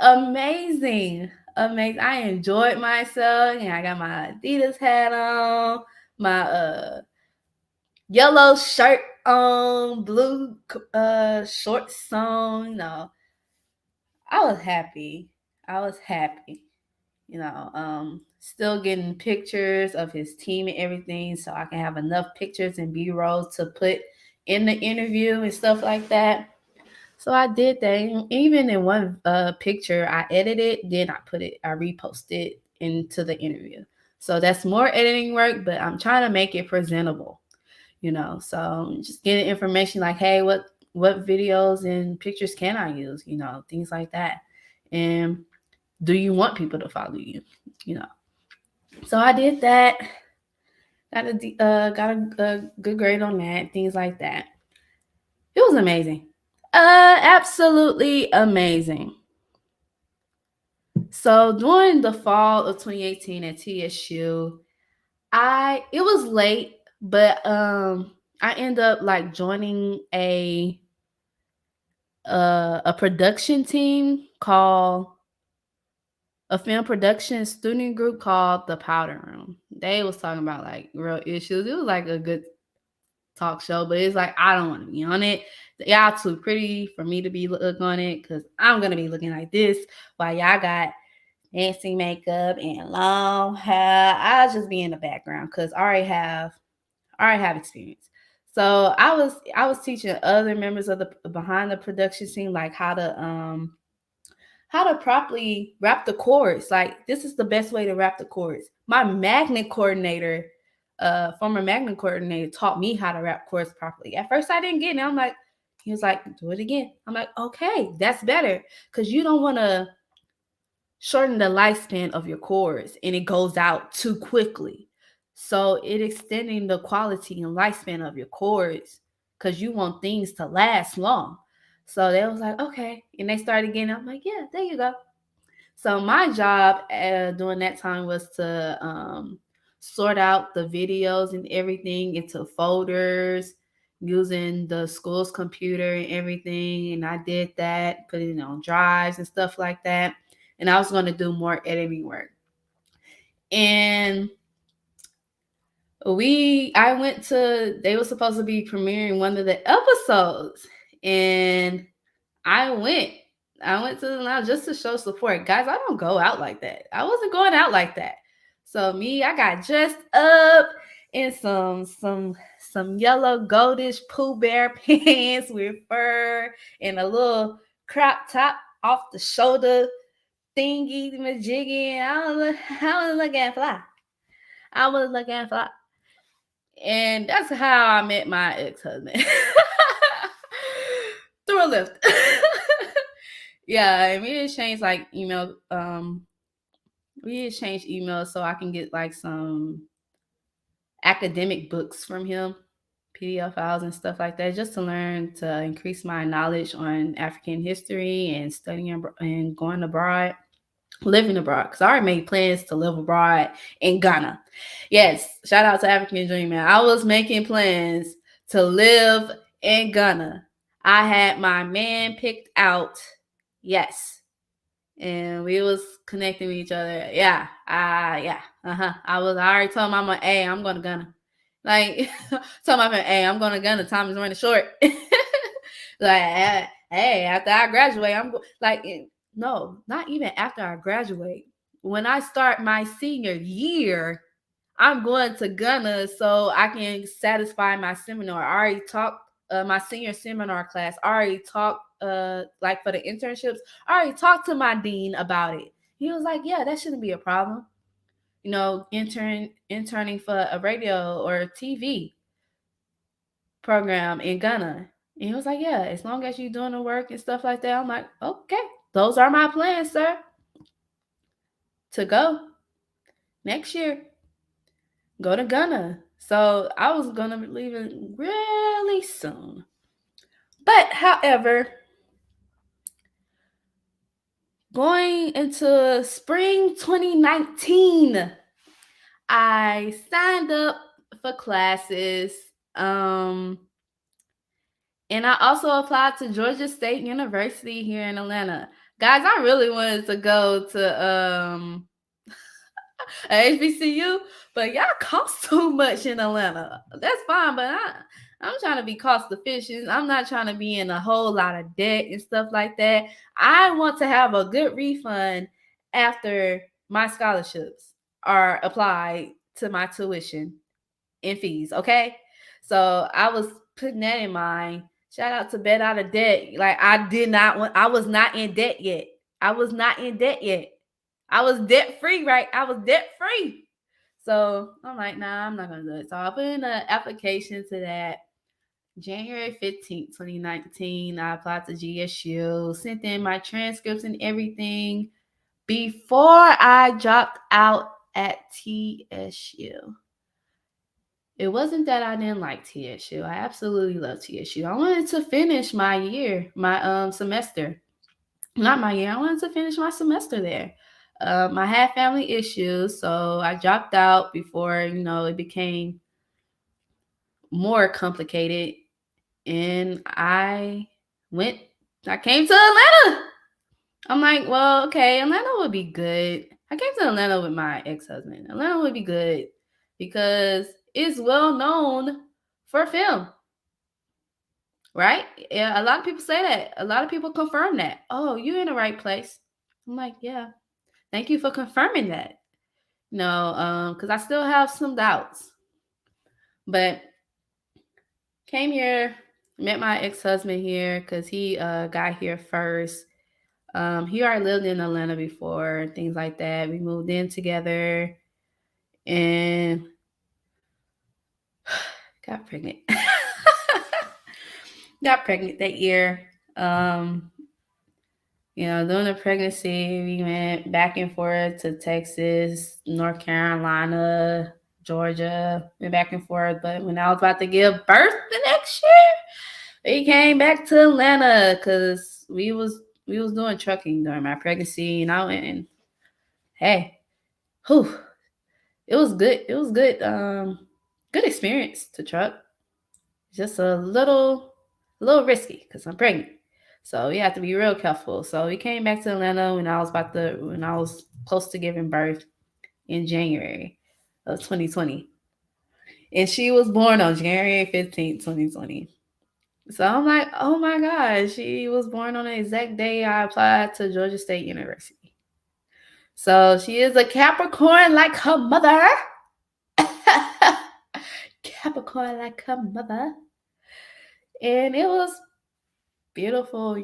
Amazing. I enjoyed myself. And I got my Adidas hat on, my yellow shirt on, blue shorts on. I was happy. Still getting pictures of his team and everything, so I can have enough pictures and B-rolls to put in the interview and stuff like that. So I did that. And even in one picture, I edited, then I reposted into the interview. So that's more editing work, but I'm trying to make it presentable, So just getting information like, hey, what videos and pictures can I use, things like that. And do you want people to follow you, So I did that. Got a good grade on that, things like that. It was amazing. Absolutely amazing. So during the fall of 2018 at TSU, it was late, but I ended up like joining a production team called a film production student group called The Powder Room. They was talking about like real issues. It was like a good talk show, but it's like I don't want to be on it. Y'all too pretty for me to be looking on it because I'm gonna be looking like this while y'all got fancy makeup and long hair. I'll just be in the background because I already have experience. So I was teaching other members of the behind the production team like how to properly wrap the cords. Like this is the best way to wrap the cords. My magnet coordinator, former magnet coordinator, taught me how to wrap cords properly. At first I didn't get it. I'm like, he was like, do it again. I'm like, okay, that's better because you don't want to shorten the lifespan of your cords and it goes out too quickly. So it extending the quality and lifespan of your cords because you want things to last long. So they was like, okay. And they started getting, I'm like, yeah, there you go. So my job during that time was to sort out the videos and everything into folders using the school's computer and everything. And I did that, put it on drives and stuff like that. And I was going to do more editing work. And I went to, they were supposed to be premiering one of the episodes. And I went to the lounge just to show support. Guys, I don't go out like that. I wasn't going out like that. So I got dressed up in some yellow goldish Pooh Bear pants with fur and a little crop top off the shoulder thingy majiggy. I was looking fly. And that's how I met my ex-husband. Through a lift. Yeah, and we exchanged like email. We exchanged emails so I can get like some academic books from him, PDF files and stuff like that, just to learn to increase my knowledge on African history and studying and going abroad, living abroad. Because I already made plans to live abroad in Ghana. Yes, shout out to African Dream Man. I was making plans to live in Ghana. I had my man picked out. Yes. And we was connecting with each other. Yeah. I already told mama, hey, I'm going to Ghana. Like, told my friend, hey, I'm going to Ghana. Time is running short. Like, hey, after I graduate, no, not even after I graduate. When I start my senior year, I'm going to Ghana so I can satisfy my seminar. I already talked my senior seminar class. I already talked like for the internships. I already talked to my dean about it. He was like, yeah, that shouldn't be a problem. Interning for a radio or TV program in Ghana. And he was like, yeah, as long as you're doing the work and stuff like that. I'm like, okay, those are my plans, sir. To go next year. Go to Ghana. So I was going to be leaving really soon. But however, going into spring 2019, I signed up for classes. And I also applied to Georgia State University here in Atlanta. Guys, I really wanted to go to a HBCU, but y'all cost too much in Atlanta. That's fine, but I'm trying to be cost efficient. I'm not trying to be in a whole lot of debt and stuff like that. I want to have a good refund after my scholarships are applied to my tuition and fees, okay? So I was putting that in mind. Shout out to Bet Out of Debt. Like I was not in debt yet. I was debt free, right? I was debt free. So I'm like, nah, I'm not gonna do it. So I put in an application to that. January 15th, 2019, I applied to GSU, sent in my transcripts and everything before I dropped out at TSU. It wasn't that I didn't like TSU. I absolutely love TSU. I wanted to finish my year, my semester. Not my year. I wanted to finish my semester there. I had family issues, so I dropped out before it became more complicated. And I came to Atlanta. I'm like, well, okay, Atlanta would be good. I came to Atlanta with my ex-husband. Atlanta would be good because it's well known for film. Right? Yeah, a lot of people say that. A lot of people confirm that. Oh, you're in the right place. I'm like, yeah. Thank you for confirming that. No, because I still have some doubts. But came here, met my ex-husband here because he got here first. He already lived in Atlanta before, things like that. We moved in together and got pregnant. Got pregnant that year. During the pregnancy, we went back and forth to Texas, North Carolina, Georgia, went back and forth. But when I was about to give birth the next year, we came back to Atlanta because we was doing trucking during my pregnancy, and I went and hey, whew, it was good. It was good. Good experience to truck. Just a little risky because I'm pregnant. So we have to be real careful. So we came back to Atlanta when I was close to giving birth in January of 2020. And she was born on January 15th, 2020. So I'm like, oh my gosh, she was born on the exact day I applied to Georgia State University. So she is a Capricorn like her mother. Capricorn like her mother. And it was beautiful,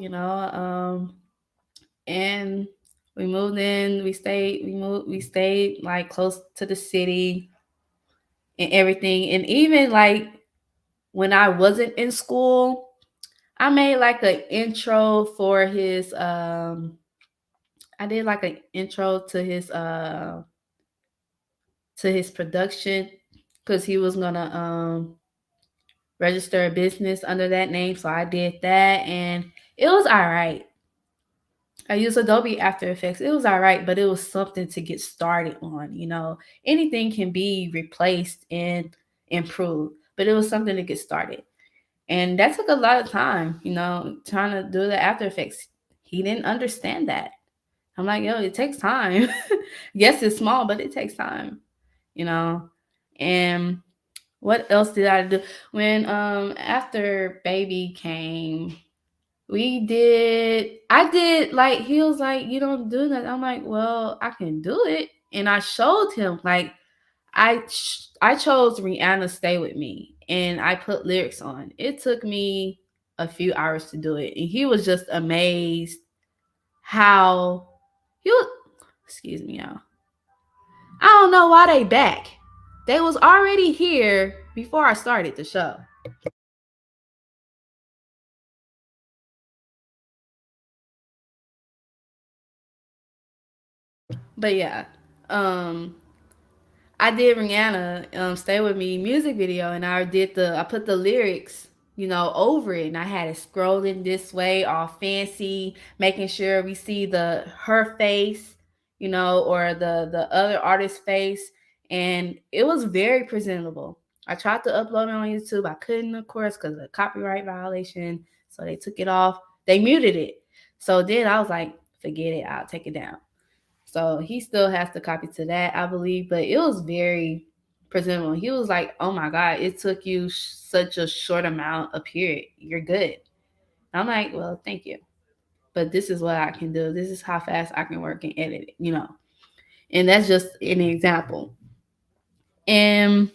and we moved in, we stayed like close to the city and everything. And even like when I wasn't in school, I made like an intro for his I did like an intro to his production because he was gonna register a business under that name. So I did that and it was all right. I used Adobe After Effects. It was all right, but it was something to get started on. Anything can be replaced and improved, but it was something to get started. And that took a lot of time, trying to do the After Effects. He didn't understand that. I'm like, yo, it takes time. Yes, it's small, but it takes time, And what else did I do? When after baby came, I did, like, he was like, you don't do that. I'm like, well, I can do it. And I showed him, like, I chose Rihanna Stay With Me and I put lyrics on. It took me a few hours to do it. And he was just amazed how excuse me, y'all. I don't know why they back. They was already here before I started the show. But yeah, I did Rihanna Stay With Me music video, and I put the lyrics, over it, and I had it scrolling this way, all fancy, making sure we see her face, or the other artist's face, and it was very presentable. I tried to upload it on YouTube. I couldn't, of course, because of the copyright violation. So they took it off. They muted it. So then I was like, forget it. I'll take it down. So he still has to copy to that, I believe, but it was very presentable. He was like, oh my God, it took you such a short amount of period. You're good. I'm like, well, thank you. But this is what I can do. This is how fast I can work and edit it, And that's just an example. And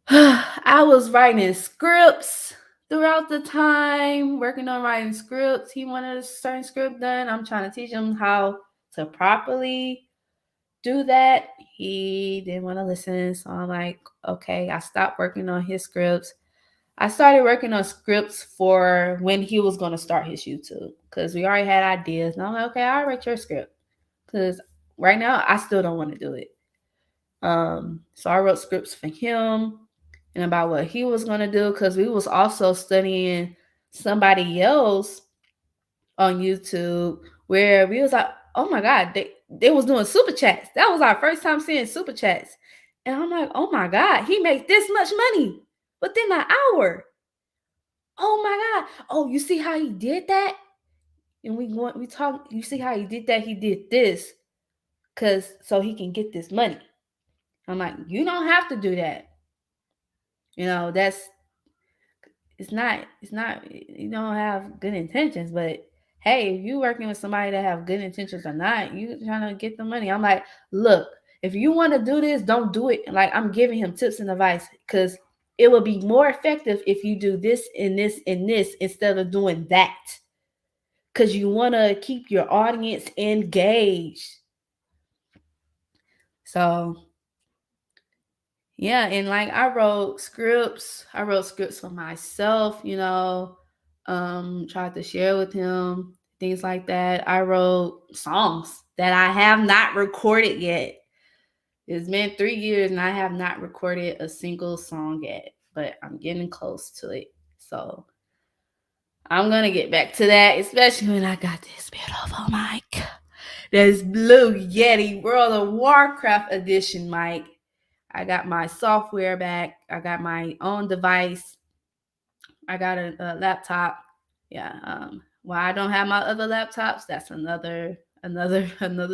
I was writing scripts throughout the time, working on writing scripts. He wanted a certain script done. I'm trying to teach him how to properly do that. He didn't want to listen. So I'm like, okay, I stopped working on his scripts. I started working on scripts for when he was going to start his YouTube because we already had ideas. And I'm like, okay, I'll write your script because right now I still don't want to do it. So I wrote scripts for him and about what he was going to do because we was also studying somebody else on YouTube where we was like, oh my God, they was doing super chats. That was our first time seeing super chats. And I'm like, oh my God, he makes this much money within an hour. Oh my God. Oh, you see how he did that? And we talk, you see how he did that? He did this so he can get this money. I'm like, you don't have to do that. You know, it's not, you don't have good intentions, but hey, if you working with somebody that have good intentions or not, you trying to get the money. I'm like, look, if you want to do this, don't do it. Like I'm giving him tips and advice because it will be more effective if you do this and this and this instead of doing that. Because you want to keep your audience engaged. So yeah, and like I wrote scripts for myself, you know, tried to share with him things like that. I wrote songs that I have not recorded yet. It's been 3 years and I have not recorded a single song yet, but I'm getting close to it. So I'm gonna get back to that, especially when I got this beautiful mic. This blue Yeti World of Warcraft edition mic. I got my software back. I got my own device. I got a laptop. Yeah. Why I don't have my other laptops, that's another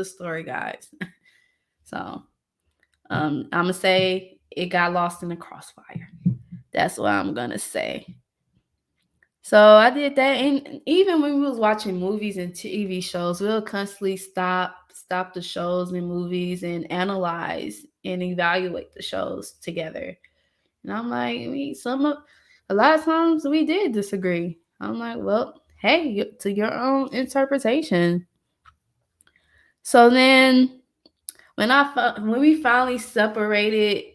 story, guys. So I'm gonna say it got lost in the crossfire. That's what I'm gonna say. So I did that, and even when we was watching movies and TV shows, we'll constantly stop the shows and movies and analyze and evaluate the shows together. And I'm like, a lot of times we did disagree. I'm like, well, hey, to your own interpretation. So then when we finally separated,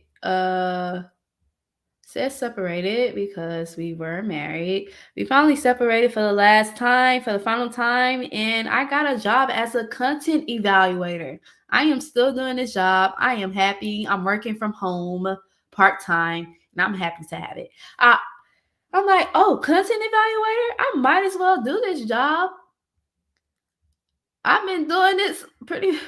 said separated because we were married. We finally separated for the final time, and I got a job as a content evaluator. I am still doing this job. I am happy. I'm working from home part-time, and I'm happy to have it. I'm like, oh, content evaluator? I might as well do this job. I've been doing this pretty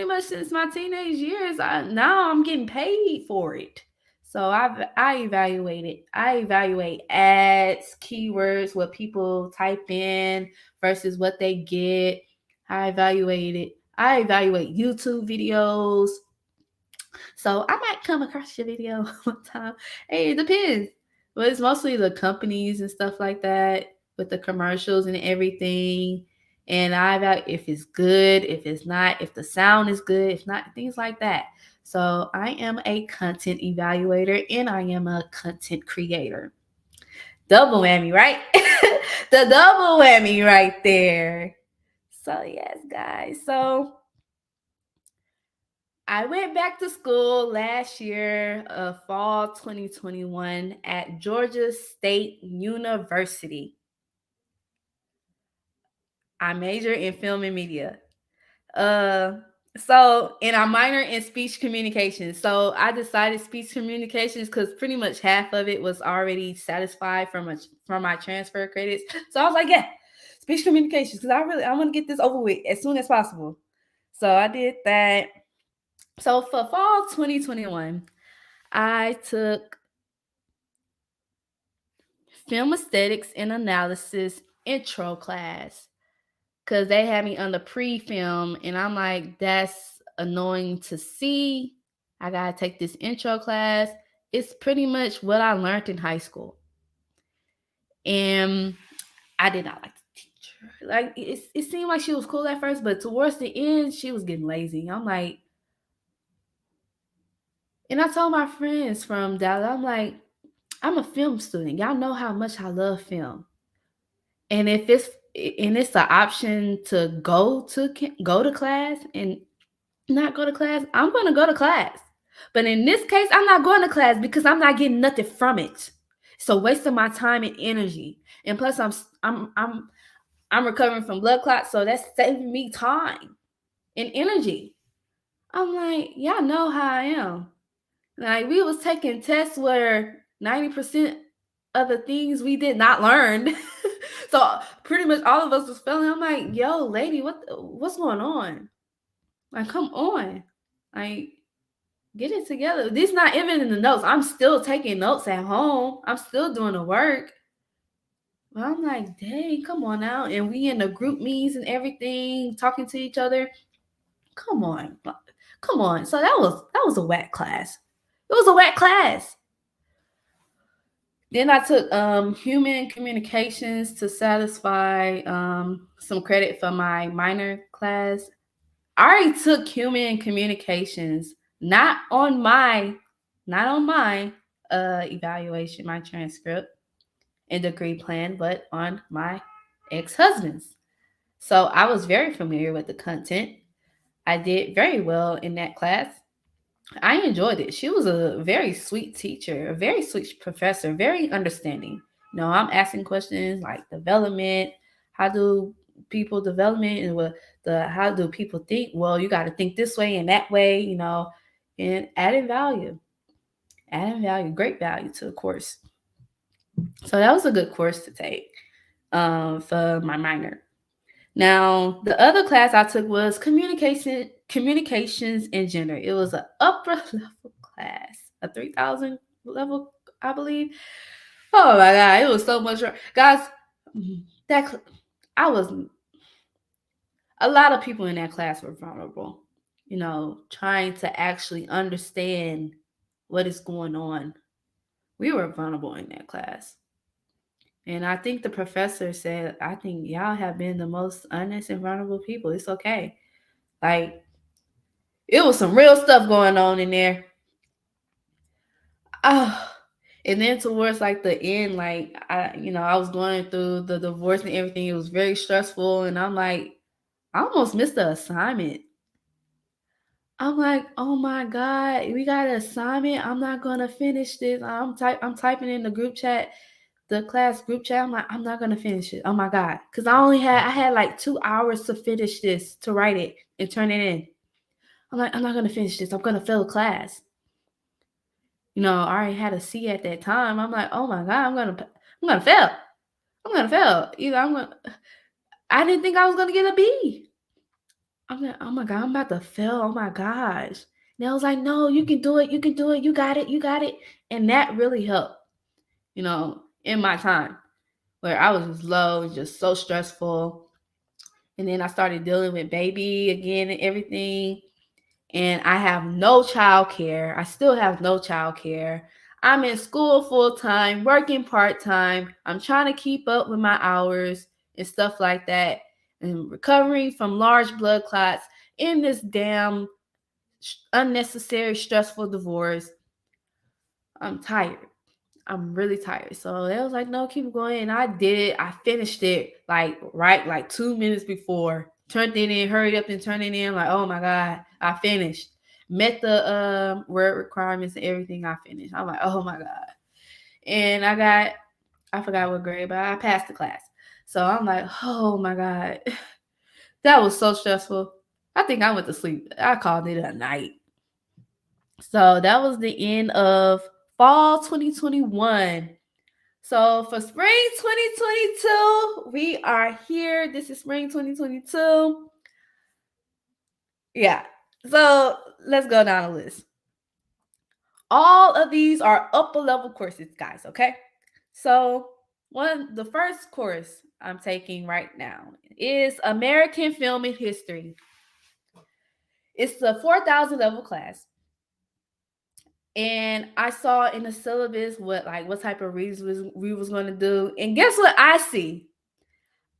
much since my teenage years. Now I'm getting paid for it. So I evaluate ads, keywords, what people type in versus what they get. I evaluate it. I evaluate YouTube videos. So I might come across your video one time. Hey, it depends. But it's mostly the companies and stuff like that with the commercials and everything. And I evaluate if it's good, if it's not, if the sound is good, if not, things like that. So I am a content evaluator and I am a content creator. Double whammy, right? The double whammy right there. So yes, guys. So I went back to school last year, fall 2021, at Georgia State University. I majored in film and media. And I minor in speech communications. So I decided speech communications because pretty much half of it was already satisfied from my transfer credits. So I was like, yeah, speech communications because I want to get this over with as soon as possible. So I did that. So for fall 2021, I took film aesthetics and analysis intro class because they had me on the pre-film, and I'm like, that's annoying to see. I gotta take this intro class. It's pretty much what I learned in high school, and I did not like the teacher. Like it seemed like she was cool at first, but towards the end, she was getting lazy. I'm like, And I told my friends from Dallas, I'm like, I'm a film student. Y'all know how much I love film. And if it's an option to go to class and not go to class, I'm going to go to class. But in this case, I'm not going to class because I'm not getting nothing from it. So wasting my time and energy. And plus I'm recovering from blood clots, so that's saving me time and energy. I'm like, y'all know how I am. Like we was taking tests where 90% of the things we did not learn. So pretty much all of us was failing. I'm like, yo, lady, what's going on? Like, come on. Like, get it together. This not even in the notes. I'm still taking notes at home. I'm still doing the work. But I'm like, dang, come on now. And we in the group meetings and everything, talking to each other. Come on. Come on. So that was a whack class. It was a whack class. Then I took human communications to satisfy some credit for my minor class. I already took human communications, not on my evaluation, my transcript and degree plan, but on my ex-husband's. So I was very familiar with the content. I did very well in that class. I enjoyed it. She was a very sweet teacher, a very sweet professor, very understanding. I'm asking questions like development, how do people development and how do people think? Well, you got to think this way and that way, and adding value, great value to the course. So that was a good course to take for my minor. Now, the other class I took was communications and gender. It was an upper level class, a 3,000 level, I believe. Oh my God, it was so much, guys. That I was a lot of people in that class were vulnerable. Trying to actually understand what is going on. We were vulnerable in that class. And I think the professor said, I think y'all have been the most honest and vulnerable people. It's okay. Like, it was some real stuff going on in there. Oh, and then towards like the end, like I was going through the divorce and everything. It was very stressful, and I'm like, I almost missed the assignment. I'm like, oh my God, we got an assignment. I'm not gonna finish this. I'm typing in the group chat, the class group chat. I'm like, I'm not gonna finish it. Oh my God, because I had like 2 hours to finish this, to write it and turn it in. I'm like, I'm not gonna finish this. I'm gonna fail the class. I already had a C at that time. I'm like, oh my God, I'm gonna fail. I'm gonna fail. I didn't think I was gonna get a B. I'm like, oh my God, I'm about to fail. Oh my gosh. And I was like, no, you can do it. You can do it. You got it. You got it. And that really helped, in my time where I was just low, just so stressful. And then I started dealing with baby again and everything. And I have no child care. I still have no child care. I'm in school full time, working part time. I'm trying to keep up with my hours and stuff like that, and recovering from large blood clots in this damn unnecessary, stressful divorce. I'm tired. I'm really tired. So they was like, no, keep going. And I did it. I finished it like 2 minutes before. Turned it in, hurried up and turned it in. Like, oh my God, I finished. Met the word requirements and everything. I finished. I'm like, oh my God. And I forgot what grade, but I passed the class. So I'm like, oh my God. That was so stressful. I think I went to sleep. I called it a night. So that was the end of fall 2021. So for spring 2022, we are here. This is spring 2022. Yeah. So let's go down the list. All of these are upper level courses, guys. Okay. So the first course I'm taking right now is American Film and History. It's the 4,000 level class. And I saw in the syllabus what type of reads we was going to do. And guess what I see?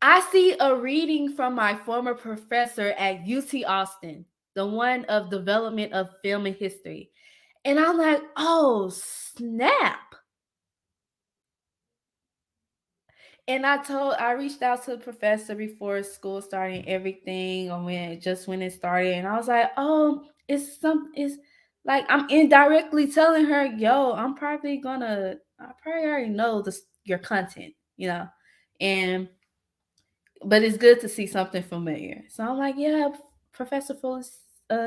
I see a reading from my former professor at UT Austin, the one of development of film and history. And I'm like, oh, snap. And I reached out to the professor before school started and everything, or when it started, and I was like, oh, it's like I'm indirectly telling her, yo, I probably already know your content, and but it's good to see something familiar. So I'm like, yeah, Professor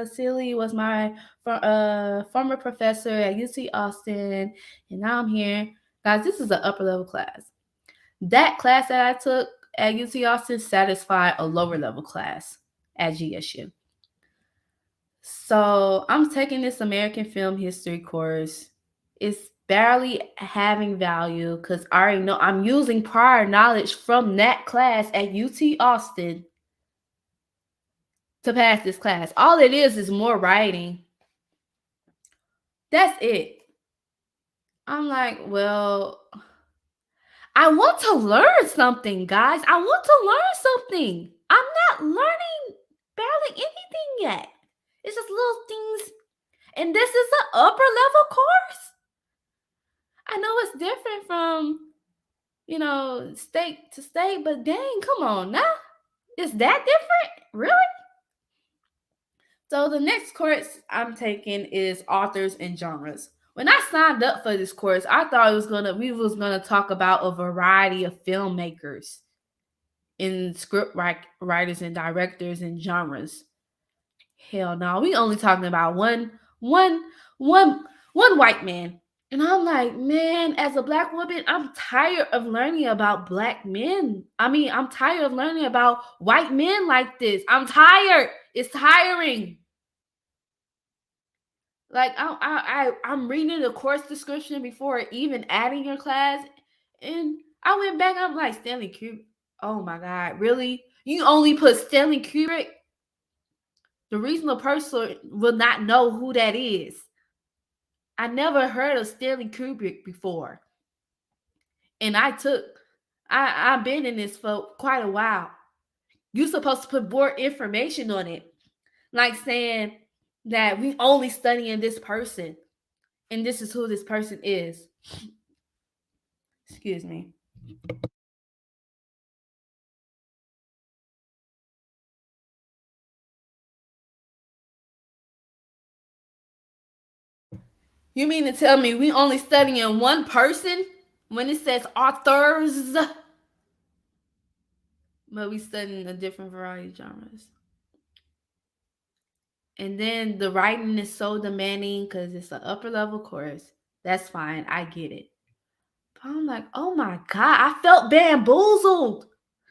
Sealy was my former professor at UT Austin, and now I'm here. Guys, this is an upper level class. That class that I took at UT Austin satisfied a lower level class at GSU. So I'm taking this American film history course. It's barely having value because I already know I'm using prior knowledge from that class at UT Austin to pass this class. All it is more writing. That's it. I'm like, well, I want to learn something, guys. I want to learn something. I'm not learning barely anything yet. It's just little things. And this is an upper level course. I know it's different from, state to state, but dang, come on now. Is that different? Really? So the next course I'm taking is authors and genres. When I signed up for this course, I thought we was gonna talk about a variety of filmmakers and script writers and directors and genres. Hell no, we only talking about one white man. And I'm like, man, as a Black woman, I'm tired of learning about Black men. I'm tired of learning about white men like this. I'm tired. It's tiring. Like I'm reading the course description before even adding your class, and I went back. I'm like, Stanley Kubrick. Oh my God, really? You only put Stanley Kubrick? The reasonable person will not know who that is. I never heard of Stanley Kubrick before, and I've been in this for quite a while. You're supposed to put more information on it, like saying that we only studying this person, and this is who this person is. Excuse me. You mean to tell me we only studying one person when it says authors? But we studying a different variety of genres. And then the writing is so demanding because it's an upper level course. That's fine. I get it. But I'm like, oh my God, I felt bamboozled.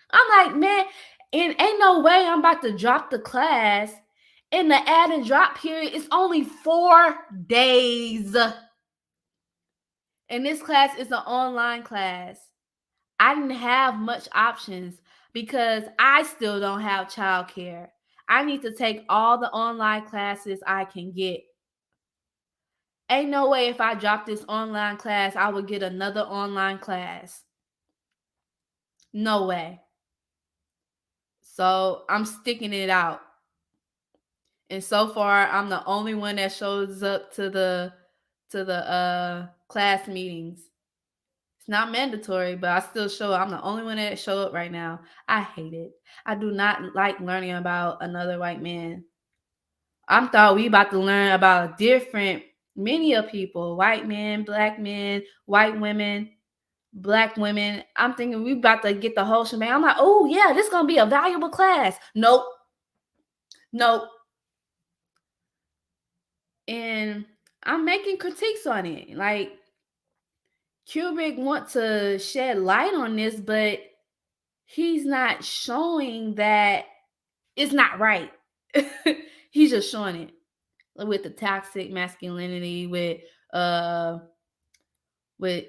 I'm like, man, and ain't no way I'm about to drop the class. And the add and drop period is only 4 days. And this class is an online class. I didn't have much options because I still don't have childcare. I need to take all the online classes I can get. Ain't no way if I drop this online class, I would get another online class. No way. So I'm sticking it out. And so far, I'm the only one that shows up to the class meetings. It's not mandatory, but I still show up. I'm the only one that show up right now. I hate it. I do not like learning about another white man. I thought we about to learn about many of people, white men, Black men, white women, Black women. I'm thinking we about to get the whole shebang. I'm like, oh yeah, this is gonna be a valuable class. Nope. And I'm making critiques on it. Like Kubrick want to shed light on this, but he's not showing that it's not right. He's just showing it with the toxic masculinity, with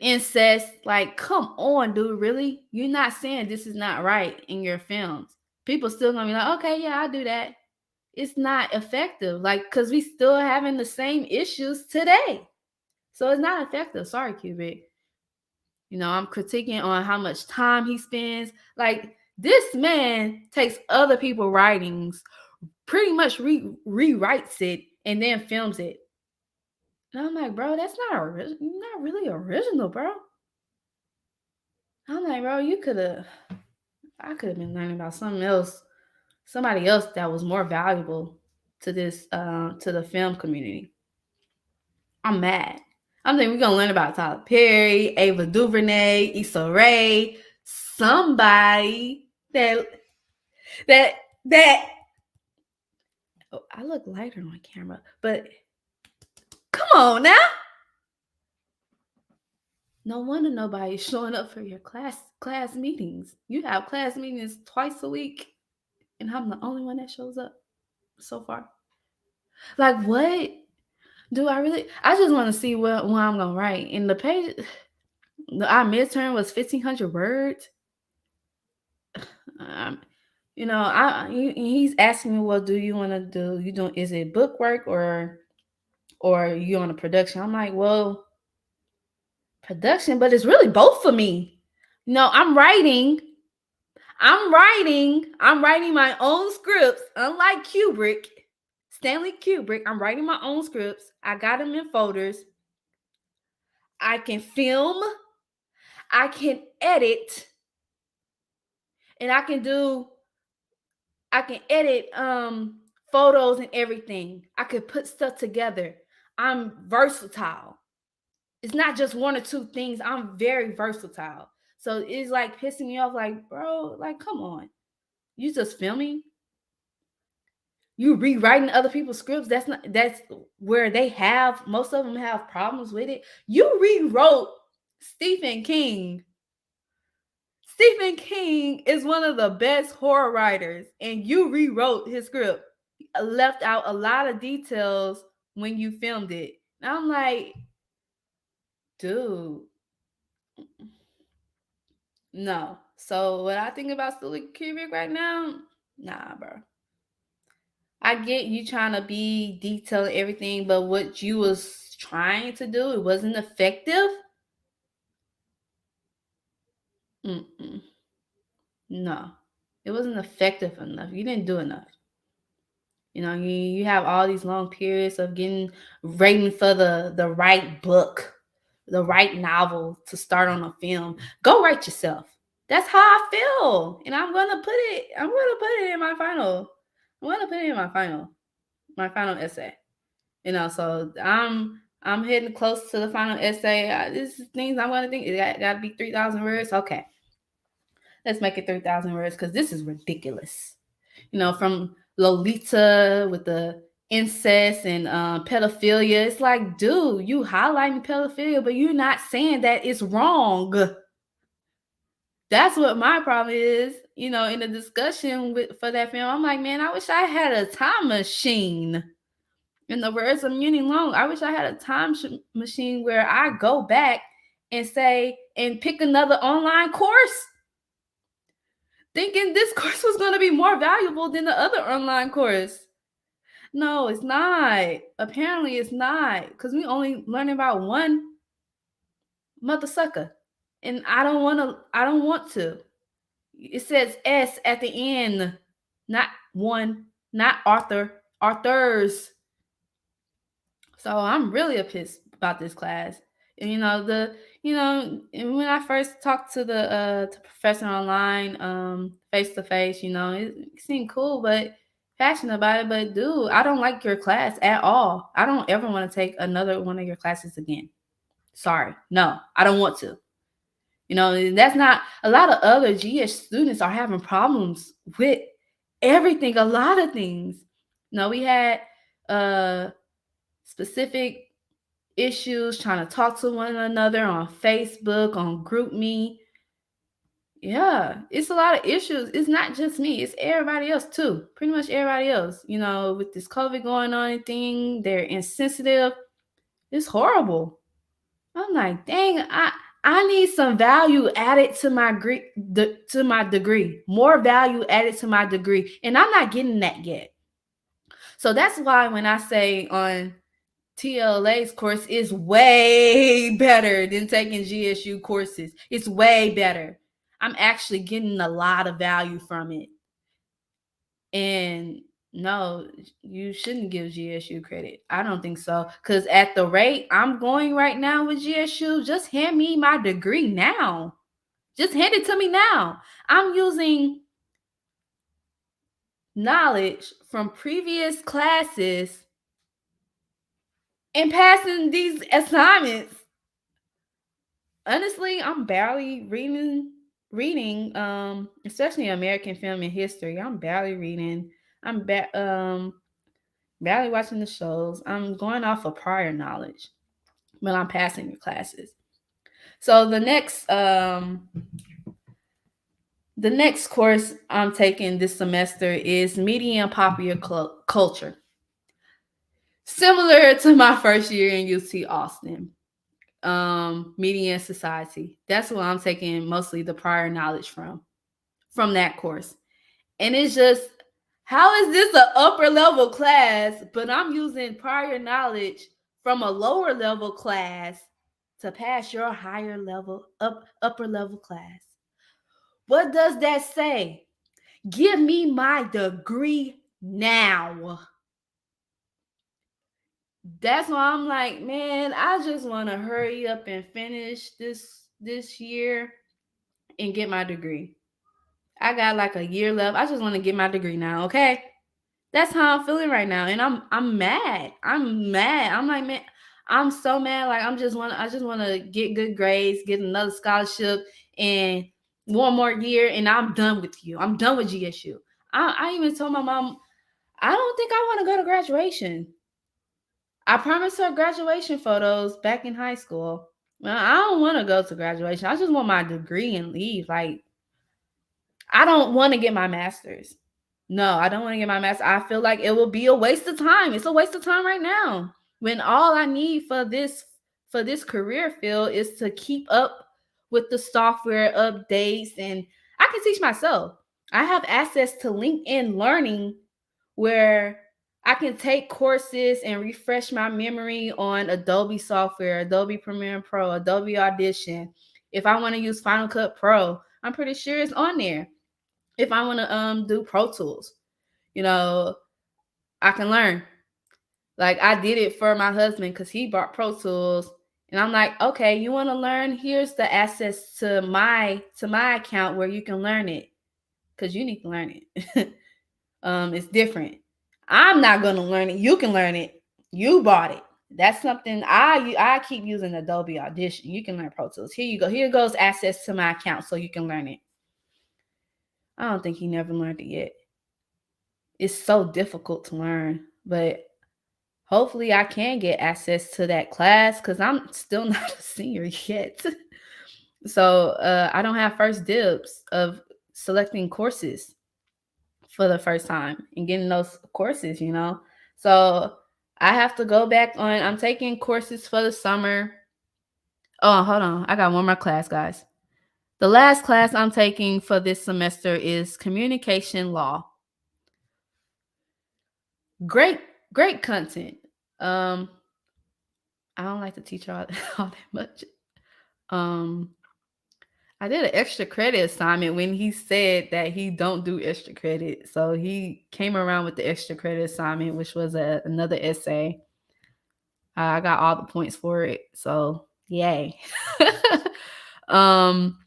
incest. Like, come on, dude, really? You're not saying this is not right in your films. People still gonna be like, okay, yeah, I'll do that. It's not effective, like, because we still having the same issues today. So it's not effective. Sorry, Kubrick. I'm critiquing on how much time he spends. Like, this man takes other people's writings, pretty much rewrites it, and then films it. And I'm like, bro, that's not really original, bro. I'm like, bro, I could have been learning about something else, somebody else that was more valuable to this, to the film community. I'm mad. I'm thinking we're gonna learn about Tyler Perry, Ava DuVernay, Issa Rae, somebody that that. Oh, I look lighter on camera, but come on now. No wonder nobody's showing up for your class meetings. You have class meetings twice a week, and I'm the only one that shows up so far. Like, what do I really? I just want to see what I'm gonna write. In the page, our midterm was 1,500 words. He's asking me, what do you want to do? Is it book work or you on a production? I'm like, well, production, but it's really both for me. I'm writing my own scripts, unlike Stanley Kubrick. I'm writing my own scripts. I got them in folders. I can film, I can edit, and I can edit photos and everything. I could put stuff together. I'm versatile. It's not just one or two things. I'm very versatile. So it's like pissing me off, like, bro, like, come on. You just filming? You rewriting other people's scripts? That's where most of them have problems with it. You rewrote Stephen King. Stephen King is one of the best horror writers, and you rewrote his script. Left out a lot of details when you filmed it. And I'm like, dude, no. So what I think about Stanley Kubrick right now, nah, bro. I get you trying to be detailed and everything, but what you was trying to do, it wasn't effective. No, it wasn't effective enough. You didn't do enough. You have all these long periods of waiting for the right book, the right novel to start on a film. Go write yourself. That's how I feel, and I'm gonna put it in my final. My final essay. So I'm heading close to the final essay. This is things I'm gonna think. It got to be 3,000 words. Okay, let's make it 3,000 words because this is ridiculous. From Lolita with the incest and pedophilia. It's like, dude, you highlighting pedophilia, but you're not saying that it's wrong. That's what my problem is. In the discussion for that film, I'm like, man, I wish I had a time machine. In the words of Muni Long, I wish I had a time machine where I go back and pick another online course, thinking this course was going to be more valuable than the other online course. No, it's not. Apparently, it's not, because we only learning about one mother sucker, and I don't want to. It says S at the end, not one, not authors. So I'm really pissed about this class. And and when I first talked to the professor online, face to face, it seemed cool, but passionate about it. But dude, I don't like your class at all. I don't ever want to take another one of your classes again. Sorry, no, I don't want to. That's not, a lot of other GS students are having problems with everything, a lot of things. We had specific issues trying to talk to one another on Facebook, on GroupMe. Yeah, it's a lot of issues. It's not just me, it's everybody else too. Pretty much everybody else. With this COVID going on and thing, they're insensitive. It's horrible. I'm like, dang, I need some value added to my degree. More value added to my degree. And I'm not getting that yet. So that's why when I say on TLA's course is way better than taking GSU courses. It's way better. I'm actually getting a lot of value from it. And No, you shouldn't give GSU credit. I don't think so. Because at the rate I'm going right now with GSU, just hand me my degree now. Just hand it to me now. I'm using knowledge from previous classes and passing these assignments. Honestly, I'm barely reading especially American film and history. I'm barely reading. I'm barely watching the shows. I'm going off of prior knowledge, but I'm passing the classes. So the next course I'm taking this semester is media and popular culture. Similar to my first year in UT Austin. Media and society. That's what I'm taking mostly the prior knowledge from that course. And it's just, how is this an upper level class, but I'm using prior knowledge from a lower level class to pass your higher level, upper level class? What does that say? Give me my degree now. That's why I'm like, man, I just want to hurry up and finish this year and get my degree. I got like a year left. I just want to get my degree now, okay? That's how I'm feeling right now, and I'm mad. I'm mad. I'm like, man, I'm so mad. Like I just want to get good grades, get another scholarship, and one more year, and I'm done with you. I'm done with GSU. I even told my mom, I don't think I want to go to graduation. I promised her graduation photos back in high school. Well, I don't want to go to graduation. I just want my degree and leave. Like, I don't want to get my master's. No, I don't want to get my master's. I feel like it will be a waste of time. It's a waste of time right now. When all I need for this career field is to keep up with the software updates, and I can teach myself. I have access to LinkedIn Learning where I can take courses and refresh my memory on Adobe software, Adobe Premiere Pro, Adobe Audition. If I want to use Final Cut Pro, I'm pretty sure it's on there. If I want to do Pro Tools, you know, I can learn. Like, I did it for my husband because he bought Pro Tools, and I'm like, okay, you want to learn? Here's the access to my account where you can learn it, because you need to learn it. It's different. I'm not gonna learn it. You can learn it. You bought it. That's something I keep using Adobe Audition. You can learn Pro Tools. Here you go. Here goes access to my account so you can learn it. I don't think he never learned it yet. It's so difficult to learn, but hopefully I can get access to that class because I'm still not a senior yet. So I don't have first dibs of selecting courses for the first time and getting those courses, you know. So I have to go back on. I'm taking courses for the summer. Oh, hold on. I got one more class, guys. The last class I'm taking for this semester is communication law. Great content. I don't like to teach all that much. I did an extra credit assignment when he said that he don't do extra credit. So he came around with the extra credit assignment, which was another essay. I got all the points for it. So yay. um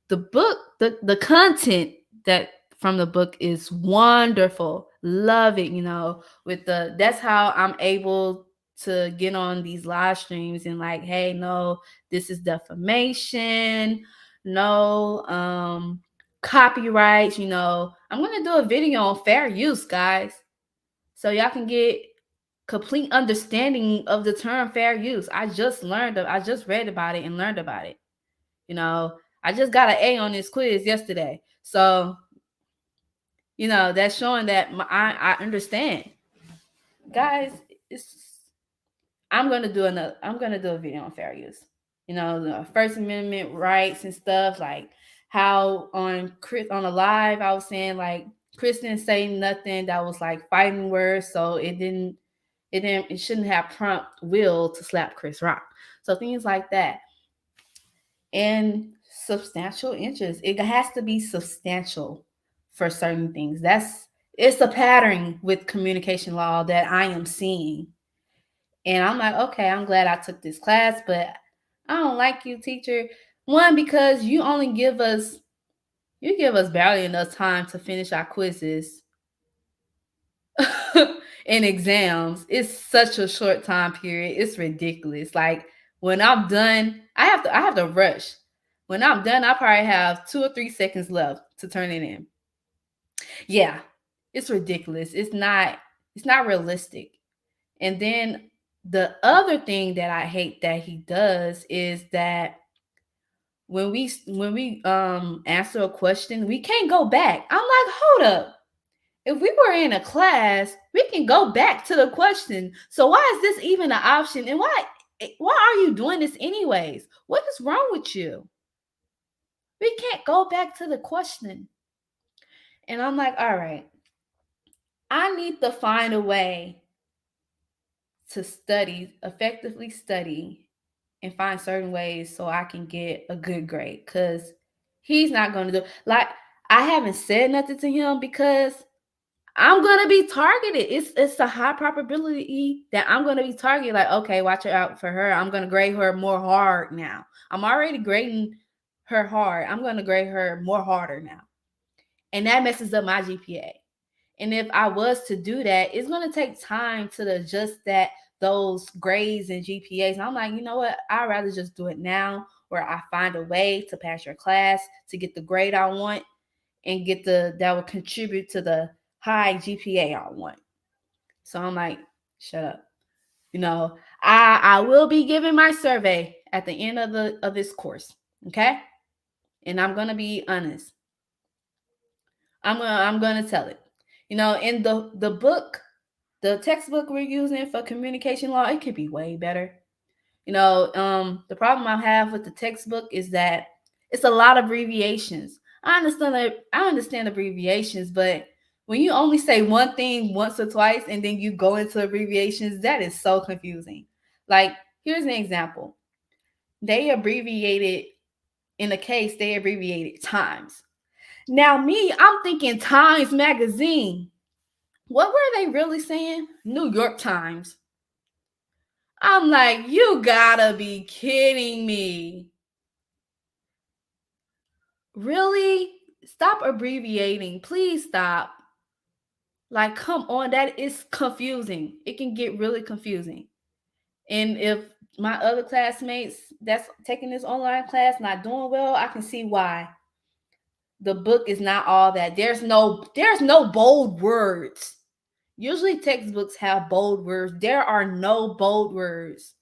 the book, the content that from the book is wonderful. Love it, you know, that's how I'm able to get on these live streams and like, hey, no, this is defamation, no copyrights, you know. I'm gonna do a video on fair use, guys, so y'all can get complete understanding of the term fair use. I just read about it and learned about it. You know, I just got an A on this quiz yesterday. So, you know, that's showing that I understand. Guys, I'm gonna do a video on fair use. You know, the First Amendment rights and stuff, like how on a live I was saying like Chris didn't say nothing that was like fighting words, so it shouldn't have prompt Will to slap Chris Rock. So things like that. And substantial interest. It has to be substantial for certain things. It's a pattern with communication law that I am seeing. And I'm like, okay, I'm glad I took this class, but I don't like you, teacher. One, because you give us barely enough time to finish our quizzes and exams. It's such a short time period. It's ridiculous. Like when I'm done, I have to rush. When I'm done, I probably have 2 or 3 seconds left to turn it in. Yeah, it's ridiculous. It's not realistic. And then the other thing that I hate that he does is that when we answer a question, we can't go back. I'm like, hold up. If we were in a class, we can go back to the question. So why is this even an option? And why are you doing this anyways? What is wrong with you? We can't go back to the question. And I'm like, all right, I need to find a way to effectively study, and find certain ways so I can get a good grade. Cause he's not gonna do like I haven't said nothing to him because I'm gonna be targeted. It's a high probability that I'm gonna be targeted. Like, okay, watch out for her. I'm gonna grade her more hard now. I'm already grading her hard. I'm gonna grade her more harder now. And that messes up my GPA. And if I was to do that, it's gonna take time to adjust those grades and GPAs. And I'm like, you know what? I'd rather just do it now where I find a way to pass your class to get the grade I want and that will contribute to the high GPA I want. So I'm like, shut up. You know, I will be giving my survey at the end of this course. Okay? And I'm gonna be honest. I'm gonna tell it. You know, in the book, the textbook we're using for communication law, it could be way better. You know, the problem I have with the textbook is that it's a lot of abbreviations. I understand abbreviations, but when you only say one thing once or twice and then you go into abbreviations, that is so confusing. Like, here's an example. They abbreviated in the case, they abbreviated times. Now, me, I'm thinking Times Magazine. What were they really saying? New York Times. I'm like, you gotta be kidding me. Really? Stop abbreviating. Please stop. Like, come on. That is confusing. It can get really confusing. And if my other classmates that's taking this online class not doing well, I can see why. The book is not all that. There's no bold words. Usually textbooks have bold words. There are no bold words.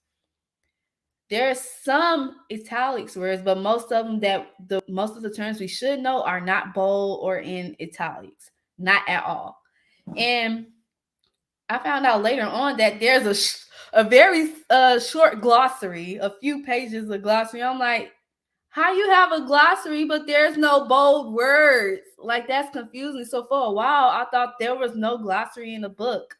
There's some italics words, but most of the terms we should know are not bold or in italics, not at all. And I found out later on that there's a very short glossary, a few pages of glossary. I'm like, how you have a glossary but there's no bold words? Like, that's confusing. So for a while, I thought there was no glossary in the book.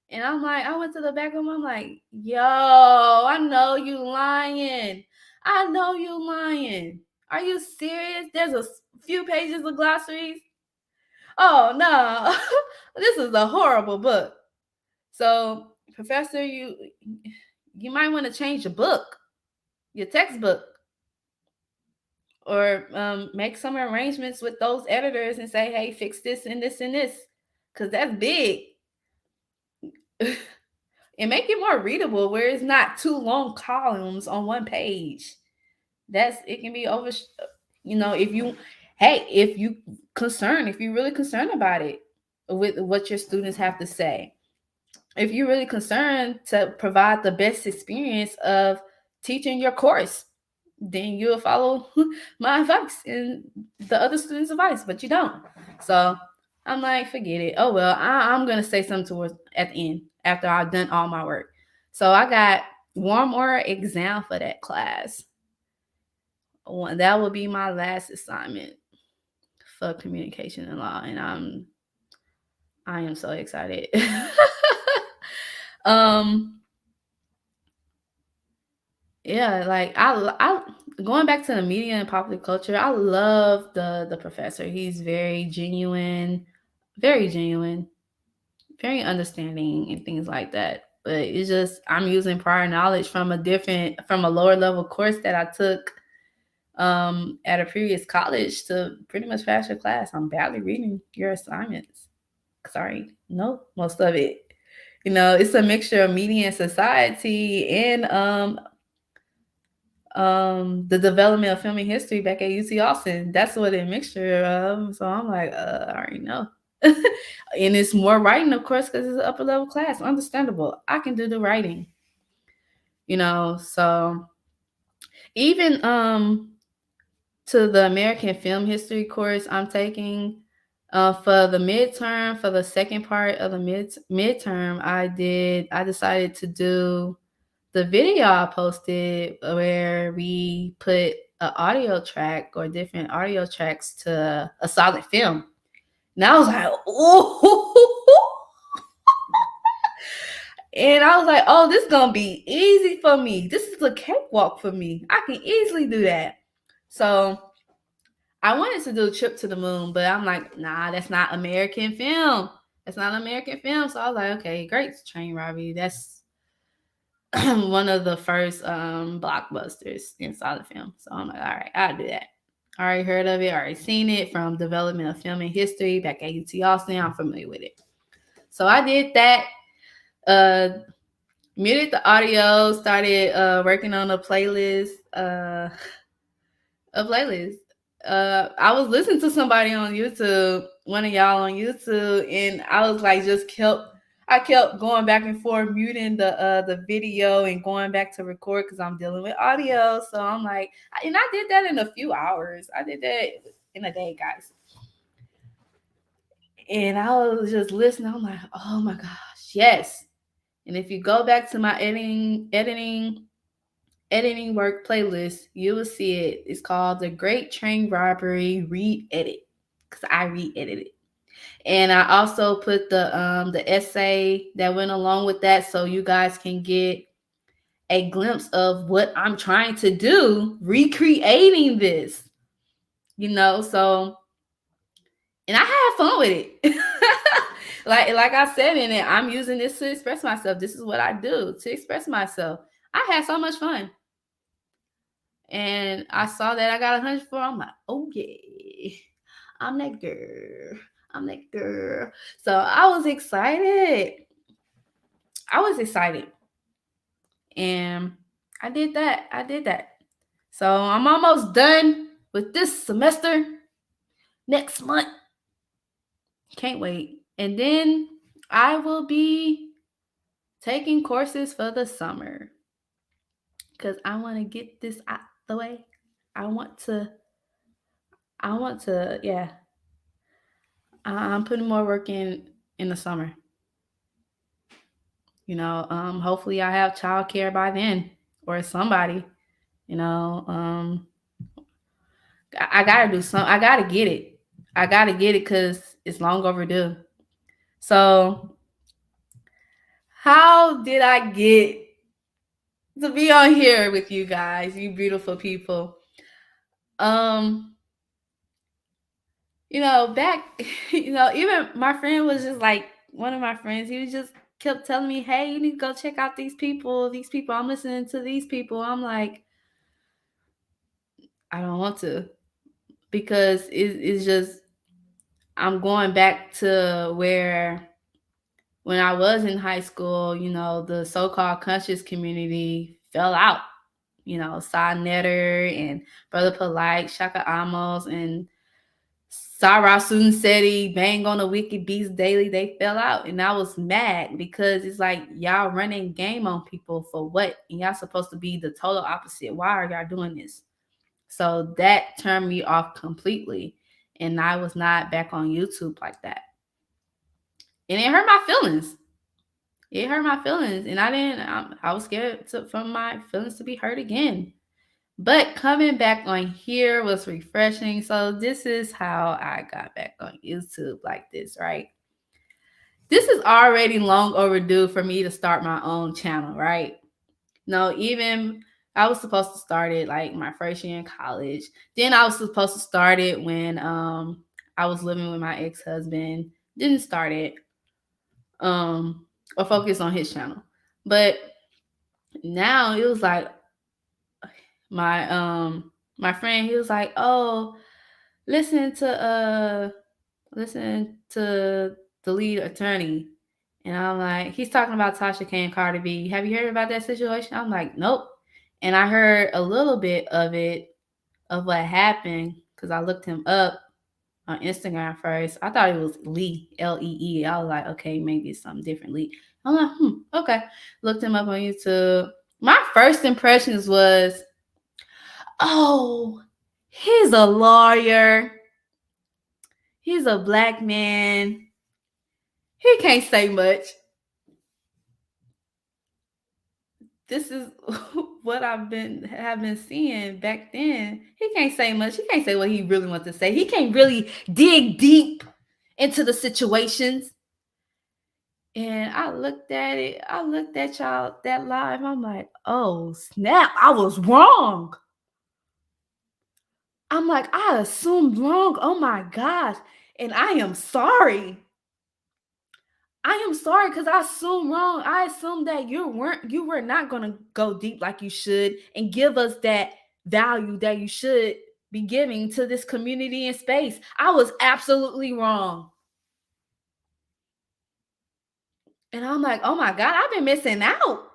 And I'm like, I went to the back room. I'm like, yo, I know you lying. I know you lying. Are you serious? There's a few pages of glossaries. Oh no, this is a horrible book. So, professor, you might want to change your book, your textbook, or make some arrangements with those editors and say, hey, fix this and this and this, because that's big. And make it more readable where it's not two long columns on one page. It can be over, if you if you're really concerned about it with what your students have to say, if you're really concerned to provide the best experience of teaching your course, then you'll follow my advice and the other students' advice, but you don't. So I'm like, forget it. Oh well, I'm gonna say something towards at the end after I've done all my work. So I got one more exam for that class. That will be my last assignment for communication and law, and I am so excited. Yeah, like I going back to the media and popular culture, I love the professor. He's very genuine, very genuine, very understanding and things like that. But it's just I'm using prior knowledge from a lower level course that I took at a previous college to pretty much pass your class. I'm badly reading your assignments. Sorry, no, most of it. It's a mixture of media and society and the development of filming history back at UT Austin. That's what a mixture of. So I'm like, I already know. And it's more writing, of course, because it's an upper level class. Understandable. I can do the writing. So even to the American film history course I'm taking, for the midterm, for the second part of the midterm, I decided to do the video I posted where we put an audio track or different audio tracks to a solid film. And I was like, ooh. And I was like, oh, this is going to be easy for me. This is a cakewalk for me. I can easily do that. So I wanted to do a Trip to the Moon, but I'm like, nah, that's not American film. That's not American film. So I was like, okay, great, train robbery. That's one of the first blockbusters in solid film. So I'm like, all right, I'll do that. I already heard of it, already seen it from development of film and history back at UT Austin. I'm familiar with it. So I did that. Muted the audio, started working on a playlist. I was listening to somebody on YouTube, one of y'all on YouTube, and I was like, I kept going back and forth, muting the video and going back to record because I'm dealing with audio. So I'm like, and I did that in a few hours. I did that in a day, guys. And I was just listening. I'm like, oh my gosh, yes. And if you go back to my editing work playlist, you will see it. It's called The Great Train Robbery Re-Edit, because I re-edited it. And I also put the essay that went along with that, so you guys can get a glimpse of what I'm trying to do, recreating this. So, and I had fun with it. like I said in it, I'm using this to express myself. This is what I do to express myself. I had so much fun. And I saw that I got 104. I'm like, oh yeah, I'm that girl. So I was excited. And I did that. So I'm almost done with this semester. Next month. Can't wait. And then I will be taking courses for the summer, because I want to get this out the way. I want to, yeah. I'm putting more work in the summer. Hopefully I have childcare by then, or somebody. I gotta do something. I gotta get it. Because it's long overdue. So, how did I get to be on here with you guys, you beautiful people? Back, even my friend was just like, one of my friends, he was just kept telling me, hey, you need to go check out these people. I'm listening to these people. I'm like, I don't want to, because it's just, I'm going back to where, when I was in high school, the so-called conscious community fell out. Sa Netter and Brother Polite, Shaka Amos, and Sarah Sunseti, Bang on the Wicked Beats Daily, they fell out. And I was mad, because it's like, y'all running game on people for what? And y'all supposed to be the total opposite. Why are y'all doing this? So that turned me off completely. And I was not back on YouTube like that. And it hurt my feelings. And I was scared for my feelings to be hurt again. But coming back on here was refreshing. So this is how I got back on YouTube like this, right? This is already long overdue for me to start my own channel, right? No, even I was supposed to start it like my first year in college. Then I was supposed to start it when I was living with my ex-husband. didn't start it or focus on his channel. But now it was like my friend, he was like, oh, listen to the lead attorney. And I'm like, he's talking about Tasha K and Cardi B. Have you heard about that situation? I'm like, nope. And I heard a little bit of it, of what happened, because I looked him up on Instagram first. I thought it was Lee, Lee. I was like, okay, maybe it's something different, Lee. I'm like, okay. Looked him up on YouTube. My first impressions was, oh, he's a lawyer. He's a black man. He can't say much. This is what have been seeing back then. He can't say much. He can't say what he really wants to say. He can't really dig deep into the situations. And I looked at it. I looked at y'all that live. I'm like, oh snap! I was wrong. I'm like, I assumed wrong. Oh my gosh! And I am sorry. I am sorry because I assumed wrong. I assumed that you were not gonna go deep like you should and give us that value that you should be giving to this community and space. I was absolutely wrong. And I'm like, oh my God, I've been missing out.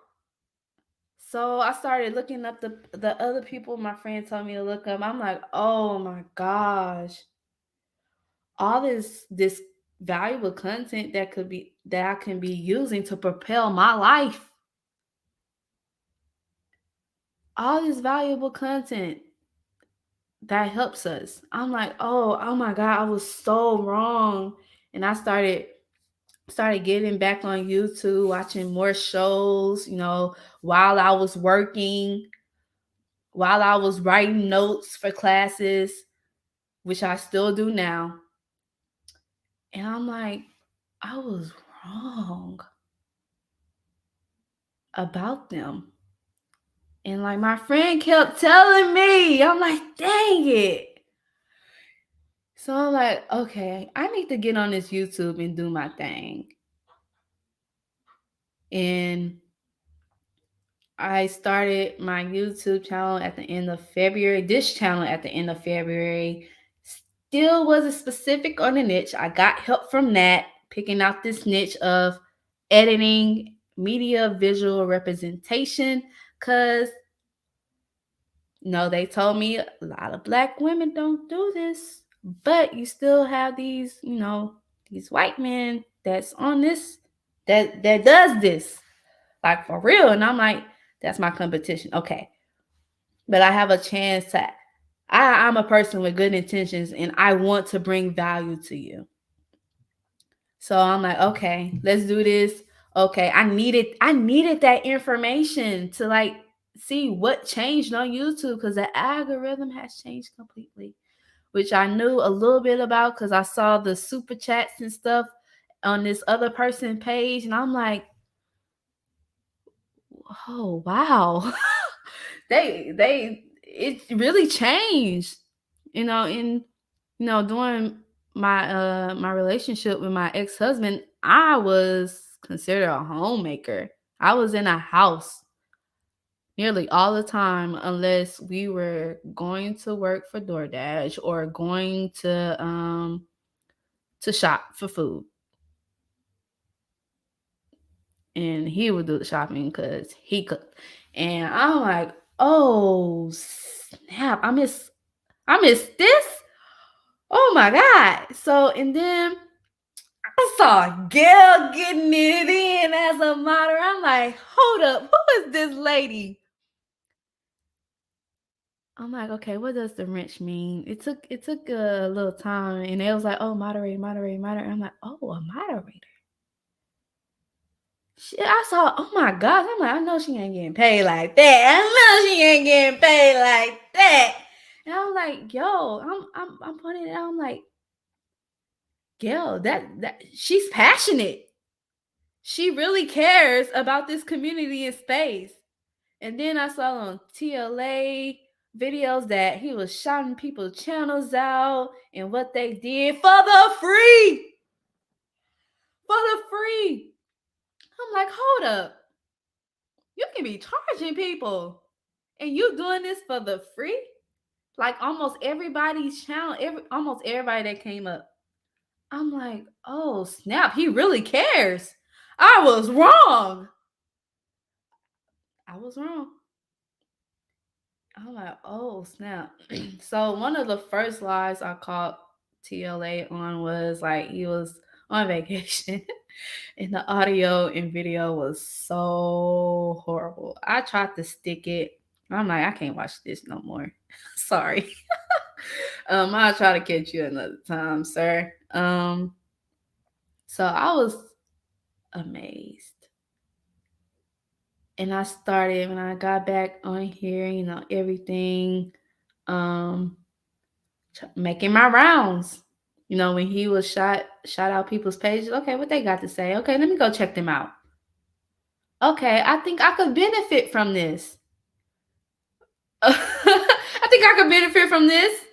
So I started looking up the other people my friend told me to look up. I'm like, oh my gosh. All this valuable content that I can be using to propel my life. All this valuable content that helps us. I'm like, oh my God, I was so wrong. And I started getting back on YouTube, watching more shows, while I was working, while I was writing notes for classes, which I still do now. And I'm like, I was wrong about them. And like my friend kept telling me, I'm like, dang it. So I'm like, okay, I need to get on this YouTube and do my thing. And I started my YouTube channel at the end of February. This channel at the end of February still wasn't specific on the niche. I got help from that, picking out this niche of editing, media, visual representation, because they told me a lot of Black women don't do this, but you still have these, these white men that's on this, that does this, like for real. And I'm like, that's my competition. Okay. But I have a chance to, I'm a person with good intentions and I want to bring value to you. So I'm like, okay, let's do this. Okay. I needed that information to like see what changed on YouTube, because the algorithm has changed completely, which I knew a little bit about because I saw the super chats and stuff on this other person's page. And I'm like, oh, wow. It really changed, during my relationship with my ex-husband. I was considered a homemaker. I was in a house nearly all the time, unless we were going to work for DoorDash or going to shop for food. And he would do the shopping because he could. And I'm like, oh snap, I miss this. Oh my God. So, and then I saw Gail getting it in as a moderator. I'm like, hold up, who is this lady? I'm like, okay, what does the wrench mean? It took a little time, and it was like, oh, moderator. I'm like, oh, a moderator. Shit, I saw, oh my gosh. I'm like, I know she ain't getting paid like that. And I was like, yo, I'm putting it out. I'm like, Gail, that she's passionate. She really cares about this community and space. And then I saw on TLA videos that he was shouting people's channels out and what they did for the free. for the free. I'm like, hold up. You can be charging people and you doing this for the free? Like almost everybody's channel, almost everybody that came up. I'm like, oh snap, he really cares. I was wrong. I'm like, oh snap. So one of the first lives I caught TLA on was like he was on vacation and the audio and video was so horrible. I tried to stick it. I'm like, I can't watch this no more. Sorry. I'll try to catch you another time, sir. So I was amazed. And I started when I got back on here, everything, making my rounds. When he was shout out people's pages. Okay, what they got to say? Okay, let me go check them out. Okay, I think I could benefit from this. I think I could benefit from this.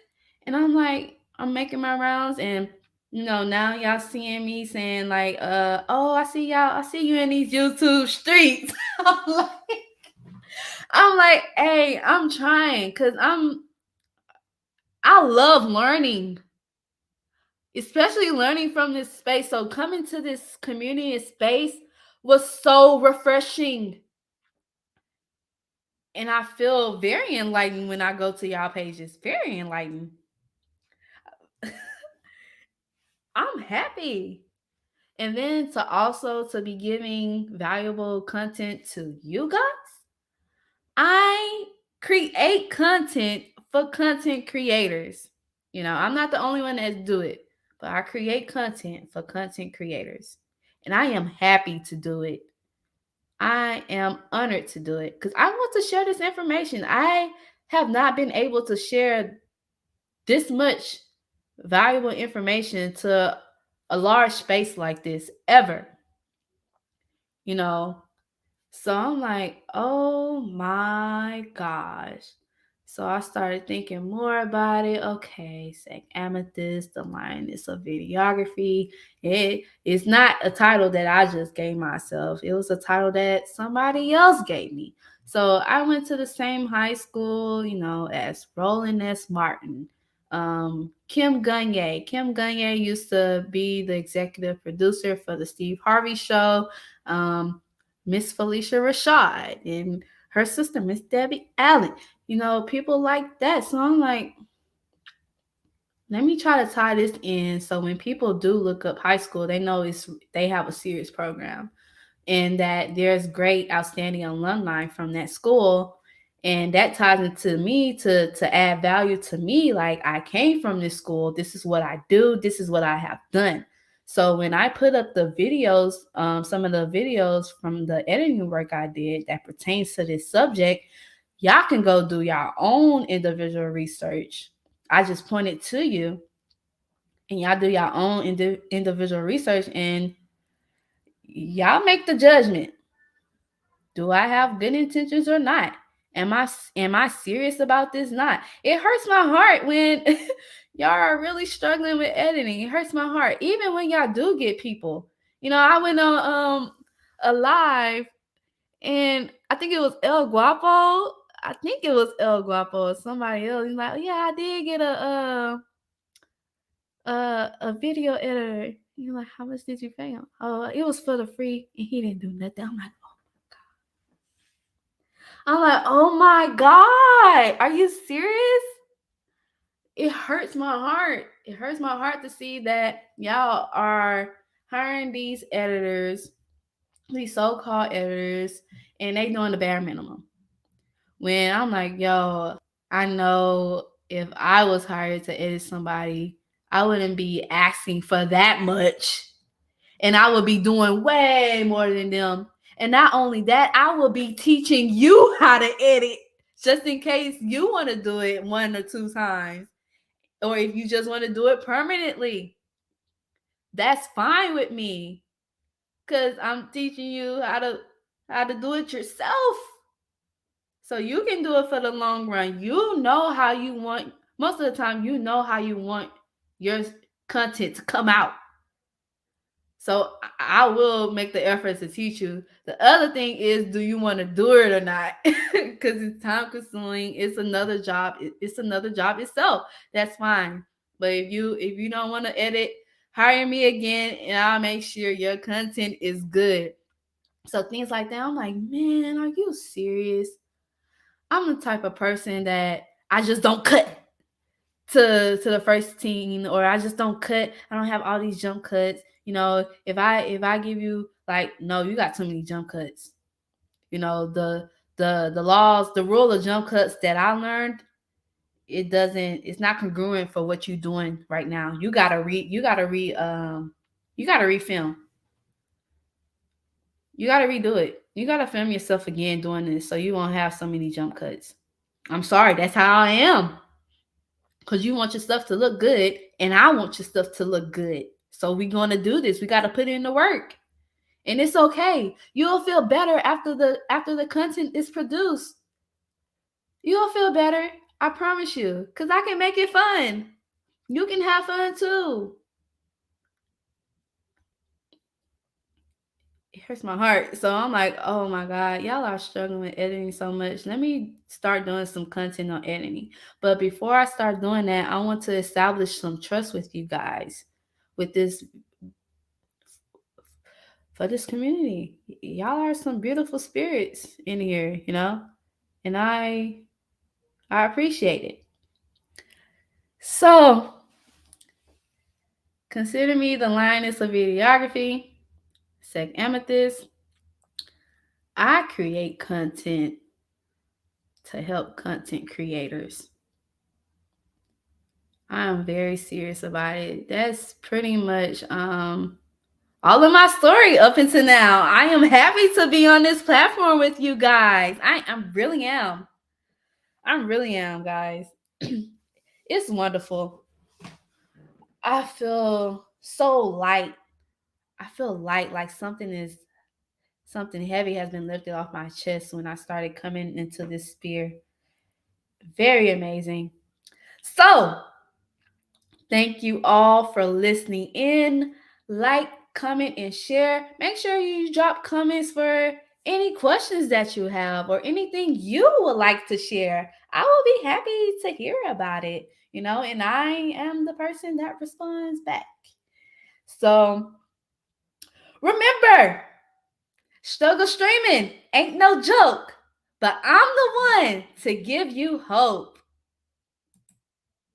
And I'm like, I'm making my rounds and now y'all seeing me saying like, oh, I see you in these YouTube streets. I'm like, hey, I'm trying because I love learning, especially learning from this space. So coming to this community and space was so refreshing. And I feel very enlightened when I go to y'all pages. Very enlightened. I'm happy. And then to be giving valuable content to you guys. I create content for content creators. I'm not the only one that do it, but I create content for content creators. And I am happy to do it. I am honored to do it because I want to share this information. I have not been able to share this much valuable information to a large space like this ever. So I'm like, oh my gosh. So I started thinking more about it. Okay, Amethyst, the lioness of videography. It is not a title that I just gave myself. It was a title that somebody else gave me. So I went to the same high school, as Roland S. Martin. Kim Gagne. Kim Gagne used to be the executive producer for the Steve Harvey Show. Miss Felicia Rashad and her sister, Miss Debbie Allen. People like that. So I'm like, let me try to tie this in so when people do look up high school, they know they have a serious program and that there's great, outstanding alumni from that school. And that ties into me to add value to me. Like, I came from this school. This is what I do. This is what I have done. So when I put up the videos, some of the videos from the editing work I did that pertains to this subject, y'all can go do your own individual research. I just pointed to you and y'all do your own individual research and y'all make the judgment. Do I have good intentions or not? Am I serious about this? Not. It hurts my heart when y'all are really struggling with editing. It hurts my heart. Even when y'all do get people. I went on a live and I think it was El Guapo. I think it was El Guapo or somebody else. He's like, yeah, I did get a video editor. You're like, how much did you pay him? Oh, it was for the free and he didn't do nothing. I'm like, oh my God, are you serious? It hurts my heart. It hurts my heart to see that y'all are hiring these editors, these so-called editors, and they doing the bare minimum. When I'm like, yo, I know if I was hired to edit somebody, I wouldn't be asking for that much. And I would be doing way more than them. And not only that, I will be teaching you how to edit just in case you want to do it 1 or 2 times. Or if you just want to do it permanently. That's fine with me. Because I'm teaching you how to do it yourself. So you can do it for the long run. You know how you want, most of the time, you know how you want your content to come out. So I will make the effort to teach you. The other thing is, do you want to do it or not? Because it's time consuming. It's another job. It's another job itself. That's fine. But if you don't want to edit, hire me again, and I'll make sure your content is good. So things like that, I'm like, man, are you serious? I'm the type of person that I just don't cut to the first team, or I just don't cut. I don't have all these jump cuts. If I give you like, no, you got too many jump cuts. The laws, the rule of jump cuts that I learned, it's not congruent for what you're doing right now. You gotta refilm. You gotta redo it. You gotta film yourself again doing this so you won't have so many jump cuts. I'm sorry, that's how I am. Because you want your stuff to look good, and I want your stuff to look good. So we're going to do this. We got to put in the work. And it's okay. You'll feel better after the content is produced. You'll feel better. I promise you. Because I can make it fun. You can have fun too. It hurts my heart. So I'm like, oh my God, y'all are struggling with editing so much. Let me start doing some content on editing. But before I start doing that, I want to establish some trust with you guys, with this, for this community. Y'all are some beautiful spirits in here, and I appreciate it. So consider me the lioness of videography, Amethyst. I create content to help content creators. I am very serious about it. That's pretty much all of my story up until now. I am happy to be on this platform with you guys. I really am. I really am, guys. It's wonderful. I feel so light. I feel light, like something heavy has been lifted off my chest when I started coming into this sphere. Very amazing. So, thank you all for listening in. Like, comment, and share. Make sure you drop comments for any questions that you have or anything you would like to share. I will be happy to hear about it, and I am the person that responds back. So remember, struggle streaming ain't no joke, but I'm the one to give you hope.